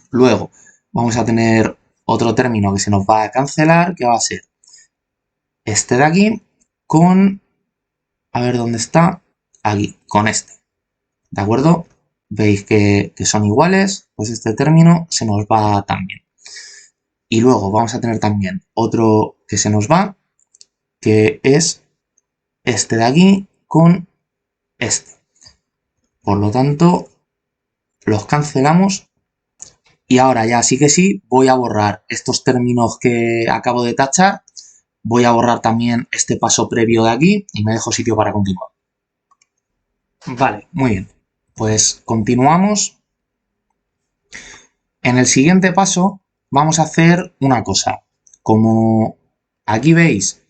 Luego vamos a tener otro término que se nos va a cancelar, que va a ser este de aquí con, a ver dónde está, aquí, con este. ¿De acuerdo? Veis que son iguales, pues este término se nos va también. Y luego vamos a tener también otro que se nos va, que es este de aquí con este. Por lo tanto, los cancelamos y ahora ya sí que sí voy a borrar estos términos que acabo de tachar. Voy a borrar también este paso previo de aquí y me dejo sitio para continuar. Vale, muy bien. Pues continuamos. En el siguiente paso vamos a hacer una cosa. Como aquí veis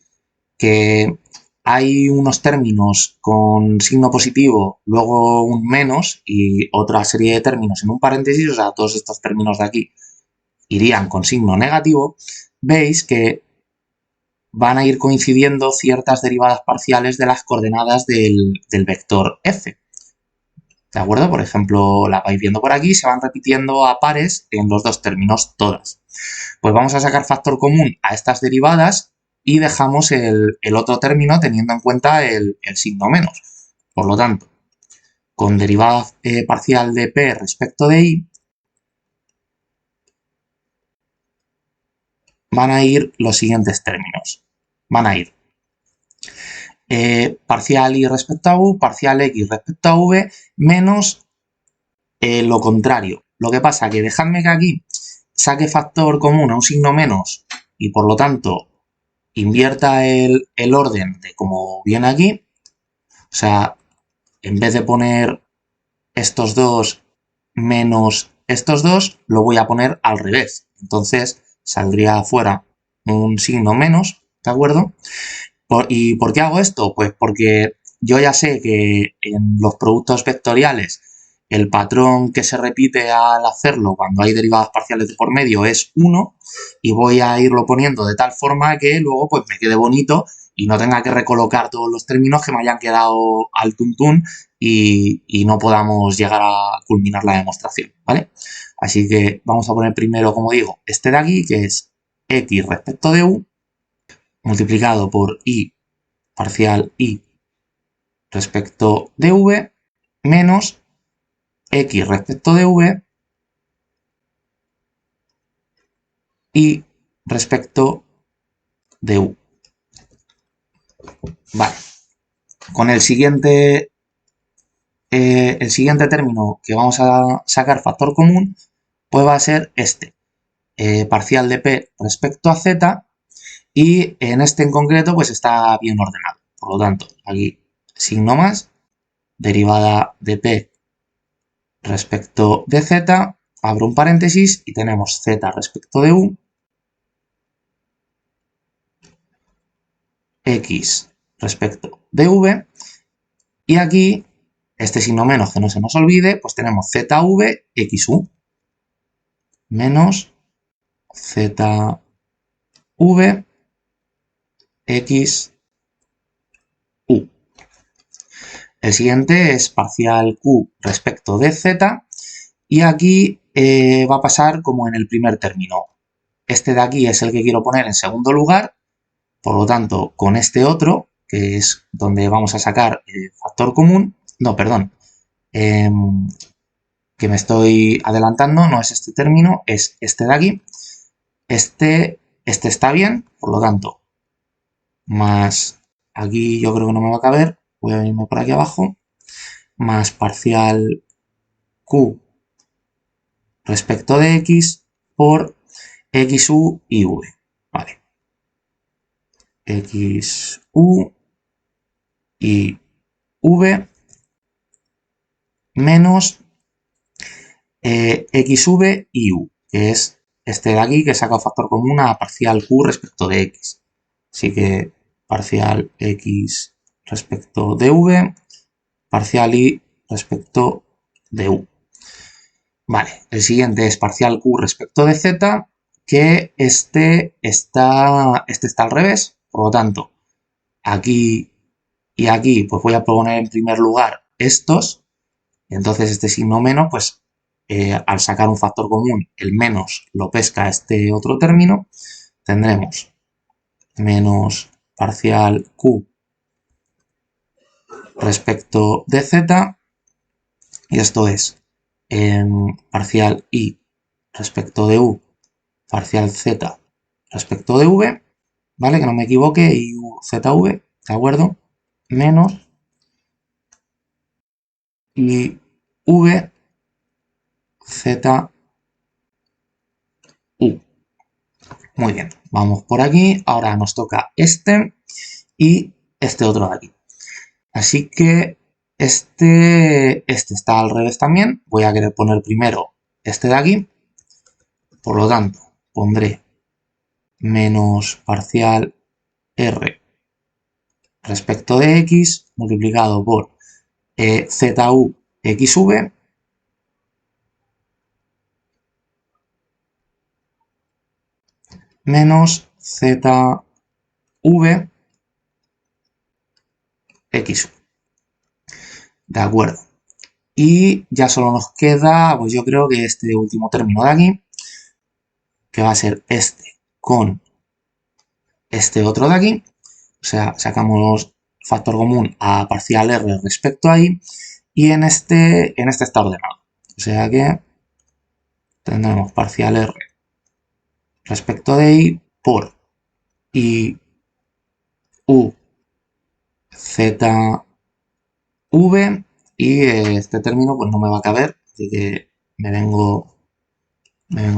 que hay unos términos con signo positivo, luego un menos y otra serie de términos en un paréntesis, o sea, todos estos términos de aquí irían con signo negativo, veis que van a ir coincidiendo ciertas derivadas parciales de las coordenadas del vector f. ¿De acuerdo? Por ejemplo, la vais viendo por aquí, se van repitiendo a pares en los dos términos todas. Pues vamos a sacar factor común a estas derivadas y dejamos el otro término teniendo en cuenta el signo menos. Por lo tanto, con derivada parcial de p respecto de i, van a ir los siguientes términos. Van a ir parcial y respecto a u, parcial x respecto a v, menos lo contrario. Lo que pasa que dejadme que aquí saque factor común a un signo menos y por lo tanto invierta el orden de como viene aquí. O sea, en vez de poner estos dos menos estos dos, lo voy a poner al revés. Entonces saldría afuera un signo menos, ¿de acuerdo? ¿Y por qué hago esto? Pues porque yo ya sé que en los productos vectoriales el patrón que se repite al hacerlo cuando hay derivadas parciales de por medio es 1 y voy a irlo poniendo de tal forma que luego pues me quede bonito y no tenga que recolocar todos los términos que me hayan quedado al tuntún y no podamos llegar a culminar la demostración, ¿vale? Así que vamos a poner primero, como digo, este de aquí, que es x respecto de u, multiplicado por i parcial i respecto de v, menos x respecto de v y respecto de u. Vale. Con el siguiente término que vamos a sacar factor común, pues va a ser este, parcial de p respecto a z, y en este en concreto pues está bien ordenado. Por lo tanto, aquí signo más, derivada de p respecto de z, abro un paréntesis y tenemos z respecto de u, x respecto de v, y aquí, este signo menos que no se nos olvide, pues tenemos zv xu menos zv x u. El siguiente es parcial q respecto de z y aquí va a pasar como en el primer término. Este de aquí es el que quiero poner en segundo lugar, por lo tanto, con este otro, que es donde vamos a sacar el factor común, no, perdón, que me estoy adelantando, no es este término, es este de aquí. Este está bien, por lo tanto, más aquí yo creo que no me va a caber, voy a venirme por aquí abajo, más parcial q respecto de x por xu y v. Vale. xu y v menos xv y u, que es este de aquí que saca factor común a parcial q respecto de x. Así que parcial x respecto de v, parcial y respecto de u. Vale, el siguiente es parcial q respecto de z, que este está al revés, por lo tanto, aquí y aquí pues voy a poner en primer lugar estos, entonces este signo menos, pues al sacar un factor común, el menos lo pesca este otro término, tendremos menos parcial q respecto de z, y esto es parcial i respecto de u, parcial z respecto de v, ¿vale? Que no me equivoque, i u zv, ¿de acuerdo? Menos i v z u. Muy bien, vamos por aquí. Ahora nos toca este y este otro de aquí. Así que este está al revés también. Voy a querer poner primero este de aquí. Por lo tanto, pondré menos parcial r respecto de x multiplicado por ZU XV menos ZV XU. De acuerdo. Y ya solo nos queda, pues yo creo que este último término de aquí, que va a ser este con este otro de aquí. O sea, sacamos factor común a parcial R respecto a I y en este está ordenado. O sea que tendremos parcial R respecto de I por I U Z V y este término pues no me va a caber, así que me vengo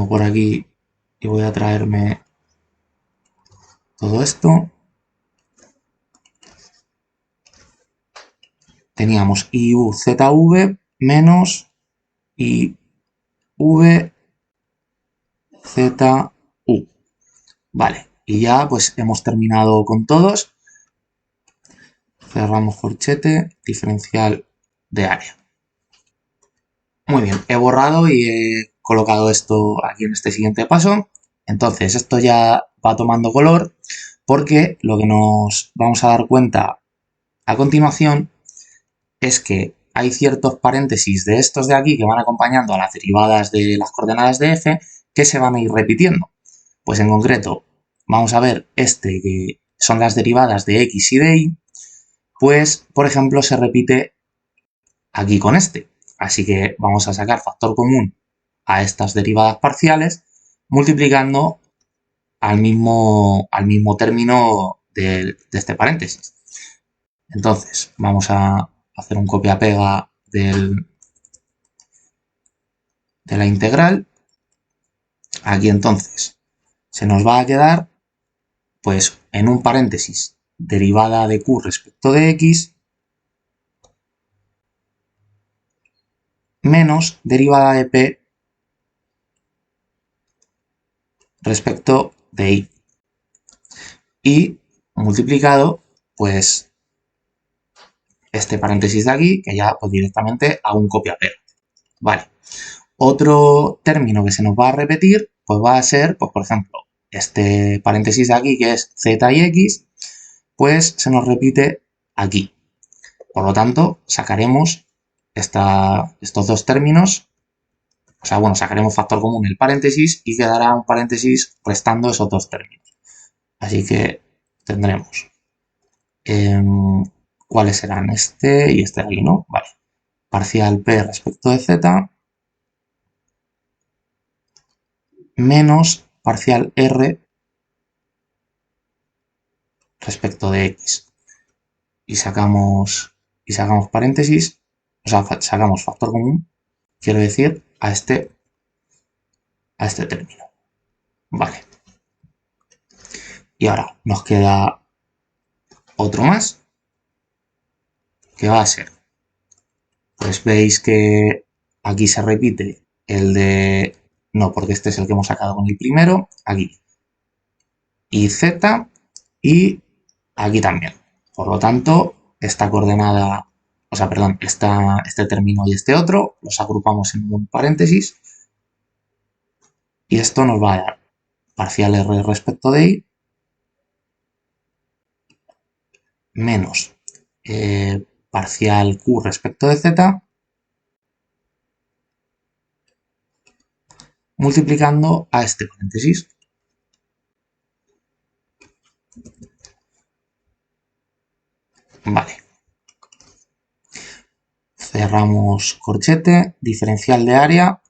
por aquí y voy a traerme todo esto. Teníamos IUZV menos IVZU. Vale, y ya pues hemos terminado con todos. Cerramos corchete, diferencial de área. Muy bien, he borrado y he colocado esto aquí en este siguiente paso. Entonces esto ya va tomando color porque lo que nos vamos a dar cuenta a continuación es que hay ciertos paréntesis de estos de aquí que van acompañando a las derivadas de las coordenadas de f que se van a ir repitiendo. Pues en concreto vamos a ver este que son las derivadas de x y de y, pues por ejemplo se repite aquí con este. Así que vamos a sacar factor común a estas derivadas parciales multiplicando al mismo término de este paréntesis. Entonces vamos a hacer un copia-pega de la integral. Aquí entonces se nos va a quedar pues en un paréntesis derivada de q respecto de x menos derivada de p respecto de y. Y multiplicado, pues, este paréntesis de aquí, que ya pues, directamente a un copia-pega. Vale. Otro término que se nos va a repetir, pues va a ser, pues por ejemplo, este paréntesis de aquí, que es z y x, pues se nos repite aquí. Por lo tanto, sacaremos estos dos términos. O sea, bueno, sacaremos factor común el paréntesis y quedará un paréntesis restando esos dos términos. Así que tendremos ¿cuáles serán? Este y este de aquí, ¿no? Vale. Parcial p respecto de z menos parcial r respecto de x. Y sacamos paréntesis, o sea, sacamos factor común, quiero decir, a este término. Vale. Y ahora nos queda otro más, que va a ser, pues veis que aquí se repite el de, no, porque este es el que hemos sacado con el primero, aquí, y z, y aquí también. Por lo tanto, esta coordenada, o sea, perdón, este término y este otro, los agrupamos en un paréntesis, y esto nos va a dar parcial r respecto de y menos parcial q respecto de z multiplicando a este paréntesis. Vale. Cerramos corchete, diferencial de área.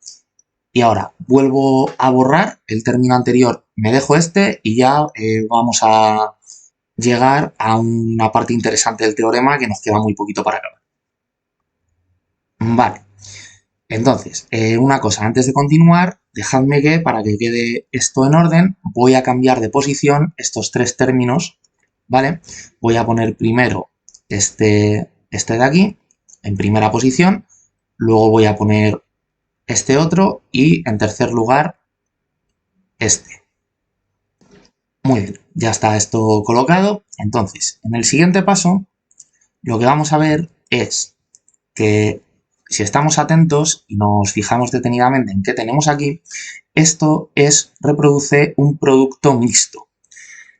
Y ahora vuelvo a borrar el término anterior, me dejo este y ya vamos a llegar a una parte interesante del teorema que nos queda muy poquito para acabar. Vale. Entonces, una cosa, antes de continuar, dejadme que, para que quede esto en orden, voy a cambiar de posición estos tres términos, ¿vale? Voy a poner primero este de aquí, en primera posición, luego voy a poner este otro y, en tercer lugar, este. Muy bien, ya está esto colocado. Entonces, en el siguiente paso, lo que vamos a ver es que si estamos atentos y nos fijamos detenidamente en qué tenemos aquí, esto reproduce un producto mixto.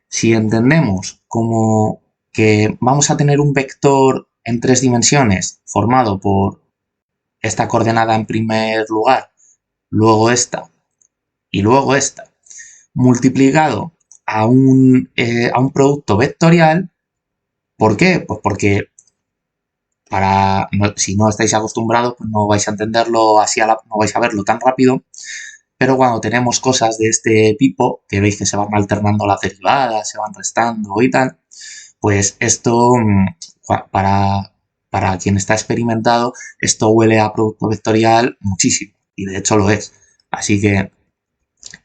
Si entendemos como que vamos a tener un vector en 3 dimensiones formado por esta coordenada en primer lugar, luego esta y luego esta, multiplicado a un producto vectorial. ¿Por qué? Pues porque si no estáis acostumbrados, pues no vais a entenderlo así, no vais a verlo tan rápido, pero cuando tenemos cosas de este tipo, que veis que se van alternando las derivadas, se van restando y tal, pues esto, para quien está experimentado, esto huele a producto vectorial muchísimo, y de hecho lo es. Así que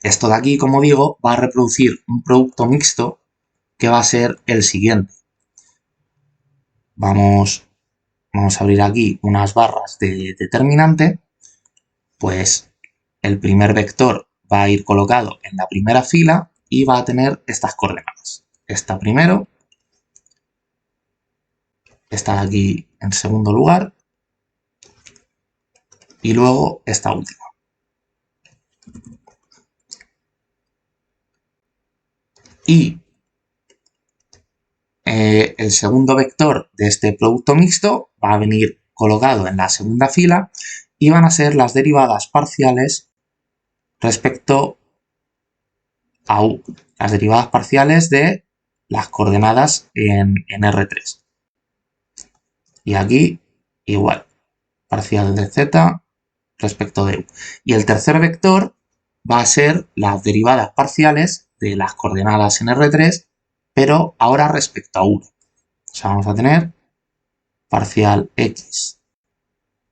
esto de aquí, como digo, va a reproducir un producto mixto que va a ser el siguiente. Vamos a abrir aquí unas barras de determinante, pues el primer vector va a ir colocado en la primera fila y va a tener estas coordenadas. Esta primero, esta de aquí en segundo lugar y luego esta última. Y el segundo vector de este producto mixto va a venir colocado en la segunda fila y van a ser las derivadas parciales respecto a u, las derivadas parciales de las coordenadas en R3. Y aquí igual, parcial de z respecto de u. Y el tercer vector va a ser las derivadas parciales de las coordenadas en R3, pero ahora respecto a u. O sea, vamos a tener parcial x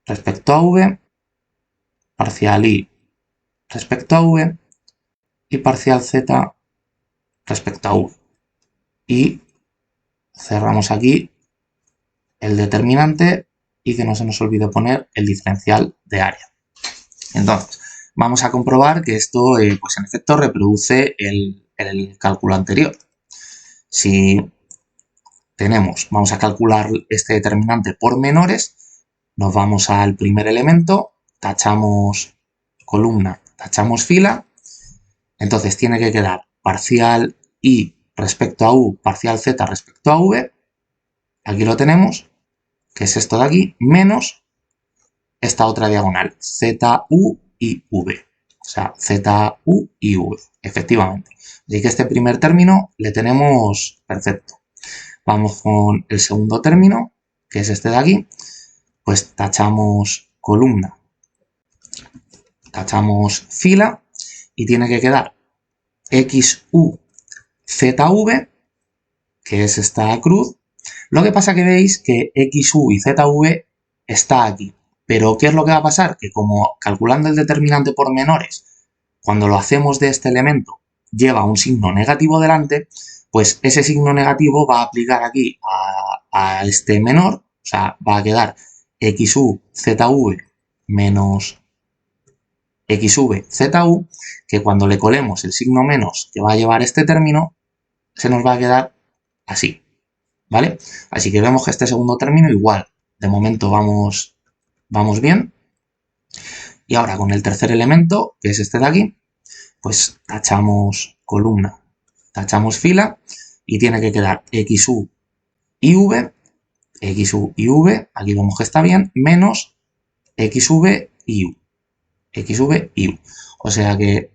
respecto a v, parcial y respecto a v y parcial z respecto a v. Y cerramos aquí el determinante y que no se nos olvide poner el diferencial de área. Entonces, vamos a comprobar que esto, pues en efecto, reproduce el cálculo anterior. Si vamos a calcular este determinante por menores, nos vamos al primer elemento, tachamos columna, tachamos fila, entonces tiene que quedar parcial y respecto a u, parcial z respecto a v, aquí lo tenemos, que es esto de aquí, menos esta otra diagonal, ZU y V. O sea, ZU y V, efectivamente. Así que este primer término le tenemos perfecto. Vamos con el segundo término, que es este de aquí. Pues tachamos columna, tachamos fila y tiene que quedar XU ZV, que es esta cruz. Lo que pasa que veis que XU y ZV está aquí. Pero, ¿qué es lo que va a pasar? Que como calculando el determinante por menores, cuando lo hacemos de este elemento, lleva un signo negativo delante, pues ese signo negativo va a aplicar aquí a este menor, o sea, va a quedar XU ZV menos XV ZU, que cuando le colemos el signo menos que va a llevar este término, se nos va a quedar así, ¿vale? Así que vemos que este segundo término igual, de momento vamos bien. Y ahora con el tercer elemento, que es este de aquí, pues tachamos columna, tachamos fila y tiene que quedar XU y V, aquí vemos que está bien, menos XV y U, XV y U. O sea que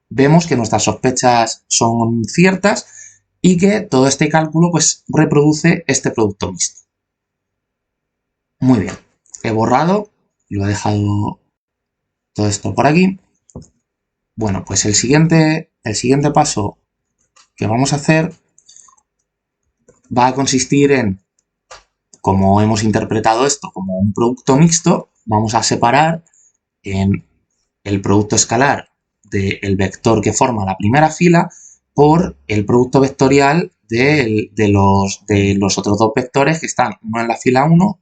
vemos que nuestras sospechas son ciertas y que todo este cálculo pues reproduce este producto mixto. Muy bien, he borrado, lo he dejado todo esto por aquí. Bueno, pues el siguiente paso que vamos a hacer va a consistir en, como hemos interpretado esto como un producto mixto, vamos a separar en el producto escalar del vector que forma la primera fila por el producto vectorial de los otros dos vectores que están uno en la fila 1,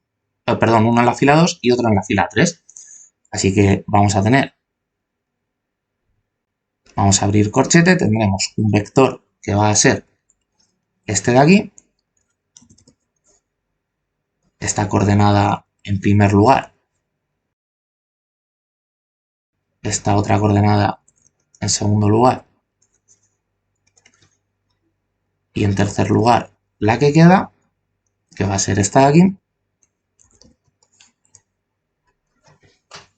uno en la fila 2 y otro en la fila 3. Así que vamos a Vamos a abrir corchete, tendremos un vector que va a ser este de aquí, esta coordenada en primer lugar, esta otra coordenada en segundo lugar y en tercer lugar la que queda, que va a ser esta de aquí.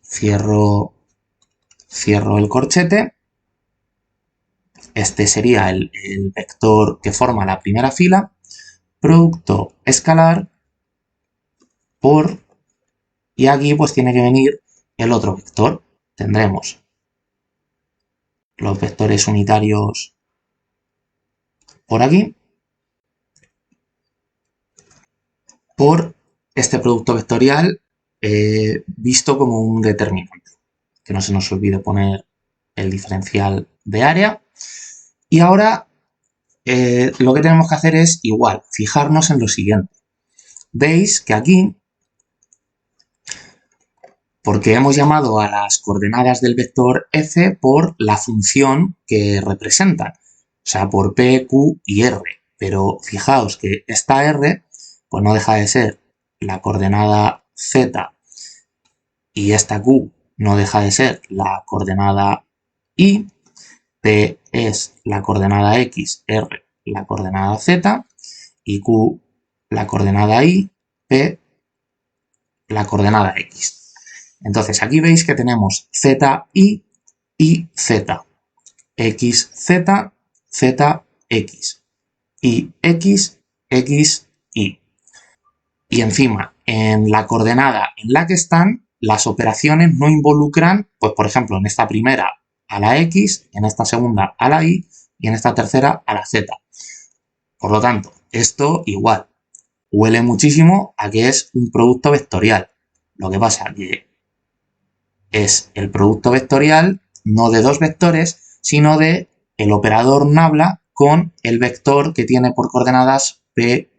Cierro el corchete. Este sería el vector que forma la primera fila. Producto escalar por, y aquí pues tiene que venir el otro vector. Tendremos los vectores unitarios por aquí, por este producto vectorial visto como un determinante. Que no se nos olvide poner el diferencial de área. Y ahora lo que tenemos que hacer es igual, fijarnos en lo siguiente. Veis que aquí, porque hemos llamado a las coordenadas del vector f por la función que representan, o sea, por p, q y r. Pero fijaos que esta r pues no deja de ser la coordenada z y esta q no deja de ser la coordenada y, p es la coordenada x, r la coordenada z y q la coordenada y, p la coordenada x. Entonces aquí veis que tenemos z y z, x, z, z, x y x, x, y. Y encima, en la coordenada en la que están, las operaciones no involucran, pues por ejemplo, en esta primera a la x, en esta segunda a la y y en esta tercera a la z. Por lo tanto, esto igual, huele muchísimo a que es un producto vectorial. Lo que pasa que es el producto vectorial no de dos vectores, sino de el operador nabla con el vector que tiene por coordenadas p,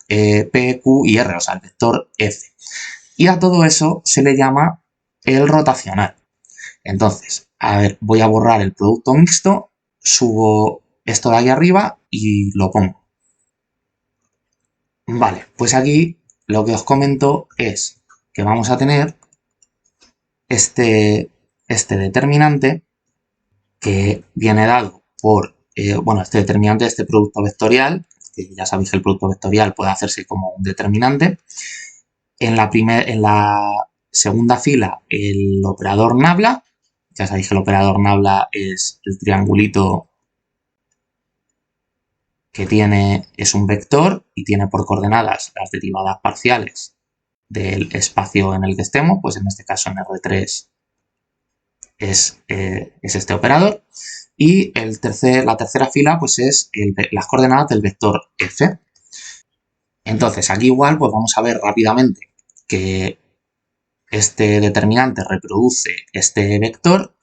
q y r, o sea, el vector f. Y a todo eso se le llama el rotacional. Entonces, a ver, voy a borrar el producto mixto, subo esto de aquí arriba y lo pongo. Vale, pues aquí lo que os comento es que vamos a tener este determinante que viene dado por, este determinante de este producto vectorial, que ya sabéis que el producto vectorial puede hacerse como un determinante. En la segunda fila, el operador nabla. Ya sabéis que el operador nabla es el triangulito que es un vector y tiene por coordenadas las derivadas parciales del espacio en el que estemos, pues en este caso en R3 es este operador. Y la tercera fila pues es las coordenadas del vector f. Entonces aquí igual pues vamos a ver rápidamente que este determinante reproduce este vector.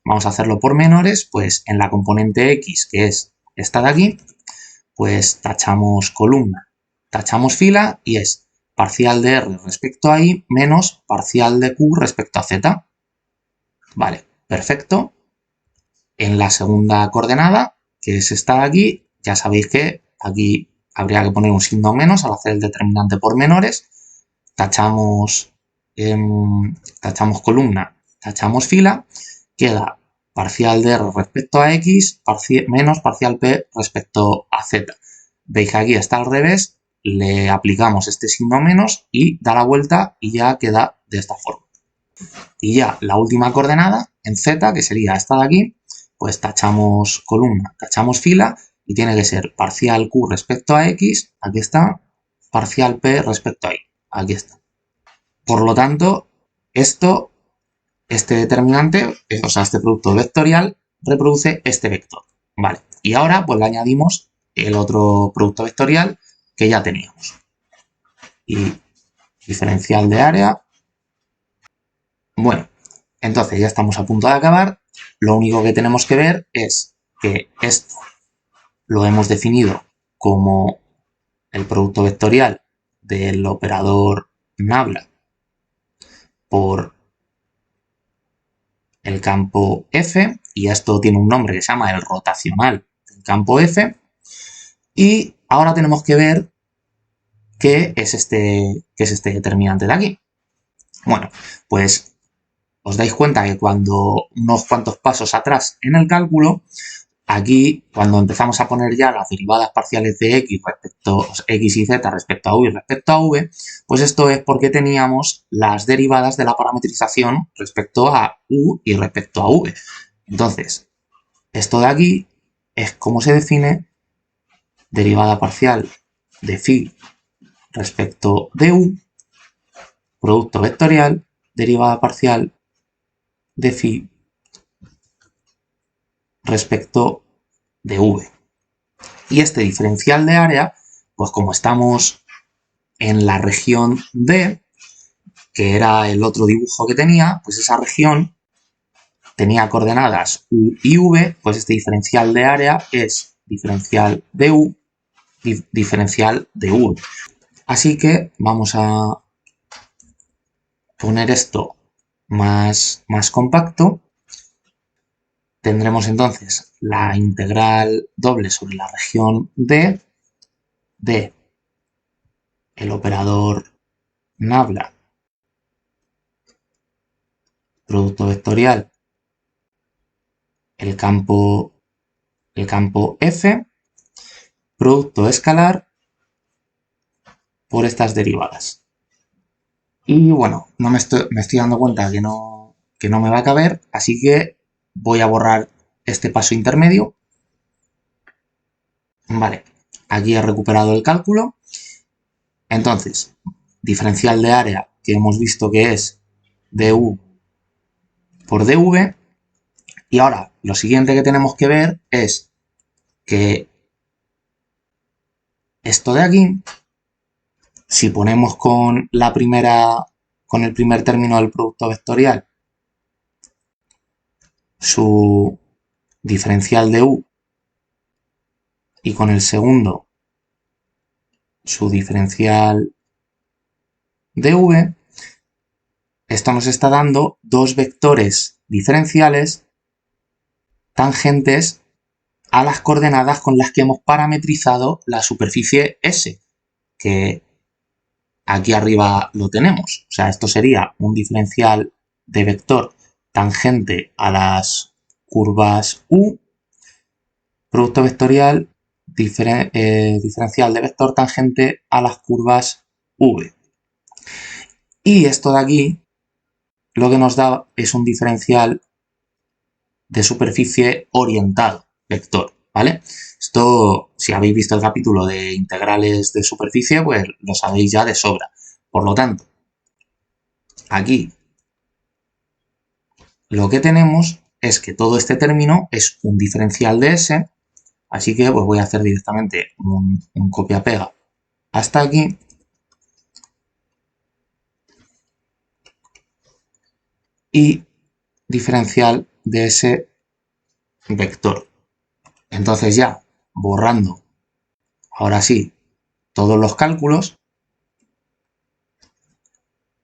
Vamos a hacerlo por menores, pues en la componente x, que es esta de aquí, pues tachamos columna, tachamos fila y es parcial de r respecto a y menos parcial de q respecto a z. Vale, perfecto. En la segunda coordenada, que es esta de aquí, ya sabéis que aquí habría que poner un signo menos al hacer el determinante por menores. Tachamos columna, tachamos fila, queda parcial de r respecto a x menos parcial p respecto a z. Veis que aquí está al revés, le aplicamos este signo menos y da la vuelta y ya queda de esta forma. Y ya la última coordenada en z, que sería esta de aquí, pues tachamos columna, tachamos fila y tiene que ser parcial q respecto a x, aquí está, parcial p respecto a y, aquí está. Por lo tanto, este determinante, o sea, este producto vectorial, reproduce este vector. Vale, y ahora pues le añadimos el otro producto vectorial que ya teníamos. Y diferencial de área. Bueno, entonces ya estamos a punto de acabar. Lo único que tenemos que ver es que esto lo hemos definido como el producto vectorial del operador nabla por el campo f y esto tiene un nombre que se llama el rotacional del campo F. Y ahora tenemos que ver qué es este determinante de aquí. Bueno, pues os dais cuenta que cuando unos cuantos pasos atrás en el cálculo, aquí cuando empezamos a poner ya las derivadas parciales de x respecto x y z respecto a u y respecto a v, pues esto es porque teníamos las derivadas de la parametrización respecto a u y respecto a v. Entonces, esto de aquí es cómo se define derivada parcial de phi respecto de u, producto vectorial, derivada parcial de phi respecto de v. Y este diferencial de área, pues como estamos en la región D, que era el otro dibujo que tenía, pues esa región tenía coordenadas u y v, pues este diferencial de área es diferencial de u, diferencial de v. Así que vamos a poner esto más compacto. Tendremos entonces la integral doble sobre la región D de el operador nabla, producto vectorial, el campo F, producto escalar por estas derivadas. Y bueno, me estoy dando cuenta que no me va a caber, así que voy a borrar este paso intermedio. Vale, aquí he recuperado el cálculo. Entonces, diferencial de área que hemos visto que es du por dv. Y ahora, lo siguiente que tenemos que ver es que esto de aquí, si ponemos con el primer término del producto vectorial su diferencial de u y con el segundo su diferencial de v, esto nos está dando dos vectores diferenciales tangentes a las coordenadas con las que hemos parametrizado la superficie S, que aquí arriba lo tenemos. O sea, esto sería un diferencial de vector tangente a las curvas U, producto vectorial diferencial de vector tangente a las curvas V. Y esto de aquí lo que nos da es un diferencial de superficie orientado vector, ¿vale? Esto, si habéis visto el capítulo de integrales de superficie, pues lo sabéis ya de sobra. Por lo tanto, aquí lo que tenemos es que todo este término es un diferencial de S, así que pues voy a hacer directamente un copia-pega hasta aquí. Y diferencial de ese vector. Entonces ya, borrando, ahora sí, todos los cálculos,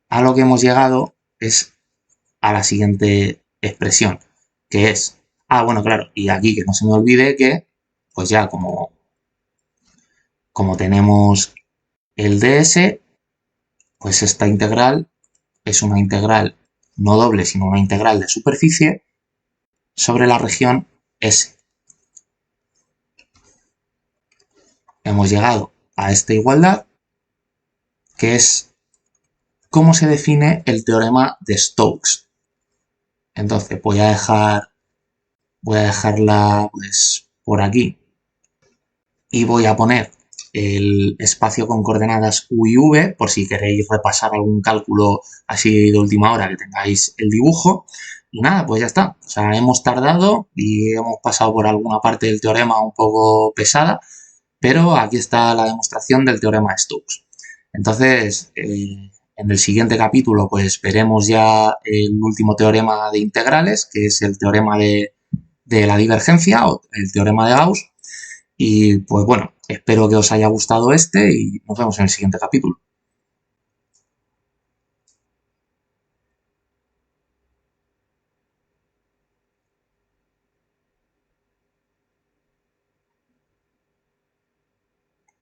a lo que hemos llegado es a la siguiente expresión, que es, bueno, claro, y aquí que no se me olvide que, pues ya como tenemos el ds, pues esta integral es una integral no doble, sino una integral de superficie sobre la región S. Hemos llegado a esta igualdad, que es cómo se define el teorema de Stokes. Entonces voy a dejarla pues por aquí y voy a poner el espacio con coordenadas u y v por si queréis repasar algún cálculo así de última hora que tengáis el dibujo. Y nada, pues ya está. O sea, hemos tardado y hemos pasado por alguna parte del teorema un poco pesada, pero aquí está la demostración del teorema de Stokes. Entonces, en el siguiente capítulo pues veremos ya el último teorema de integrales, que es el teorema de la divergencia o el teorema de Gauss. Y pues bueno, espero que os haya gustado y nos vemos en el siguiente capítulo.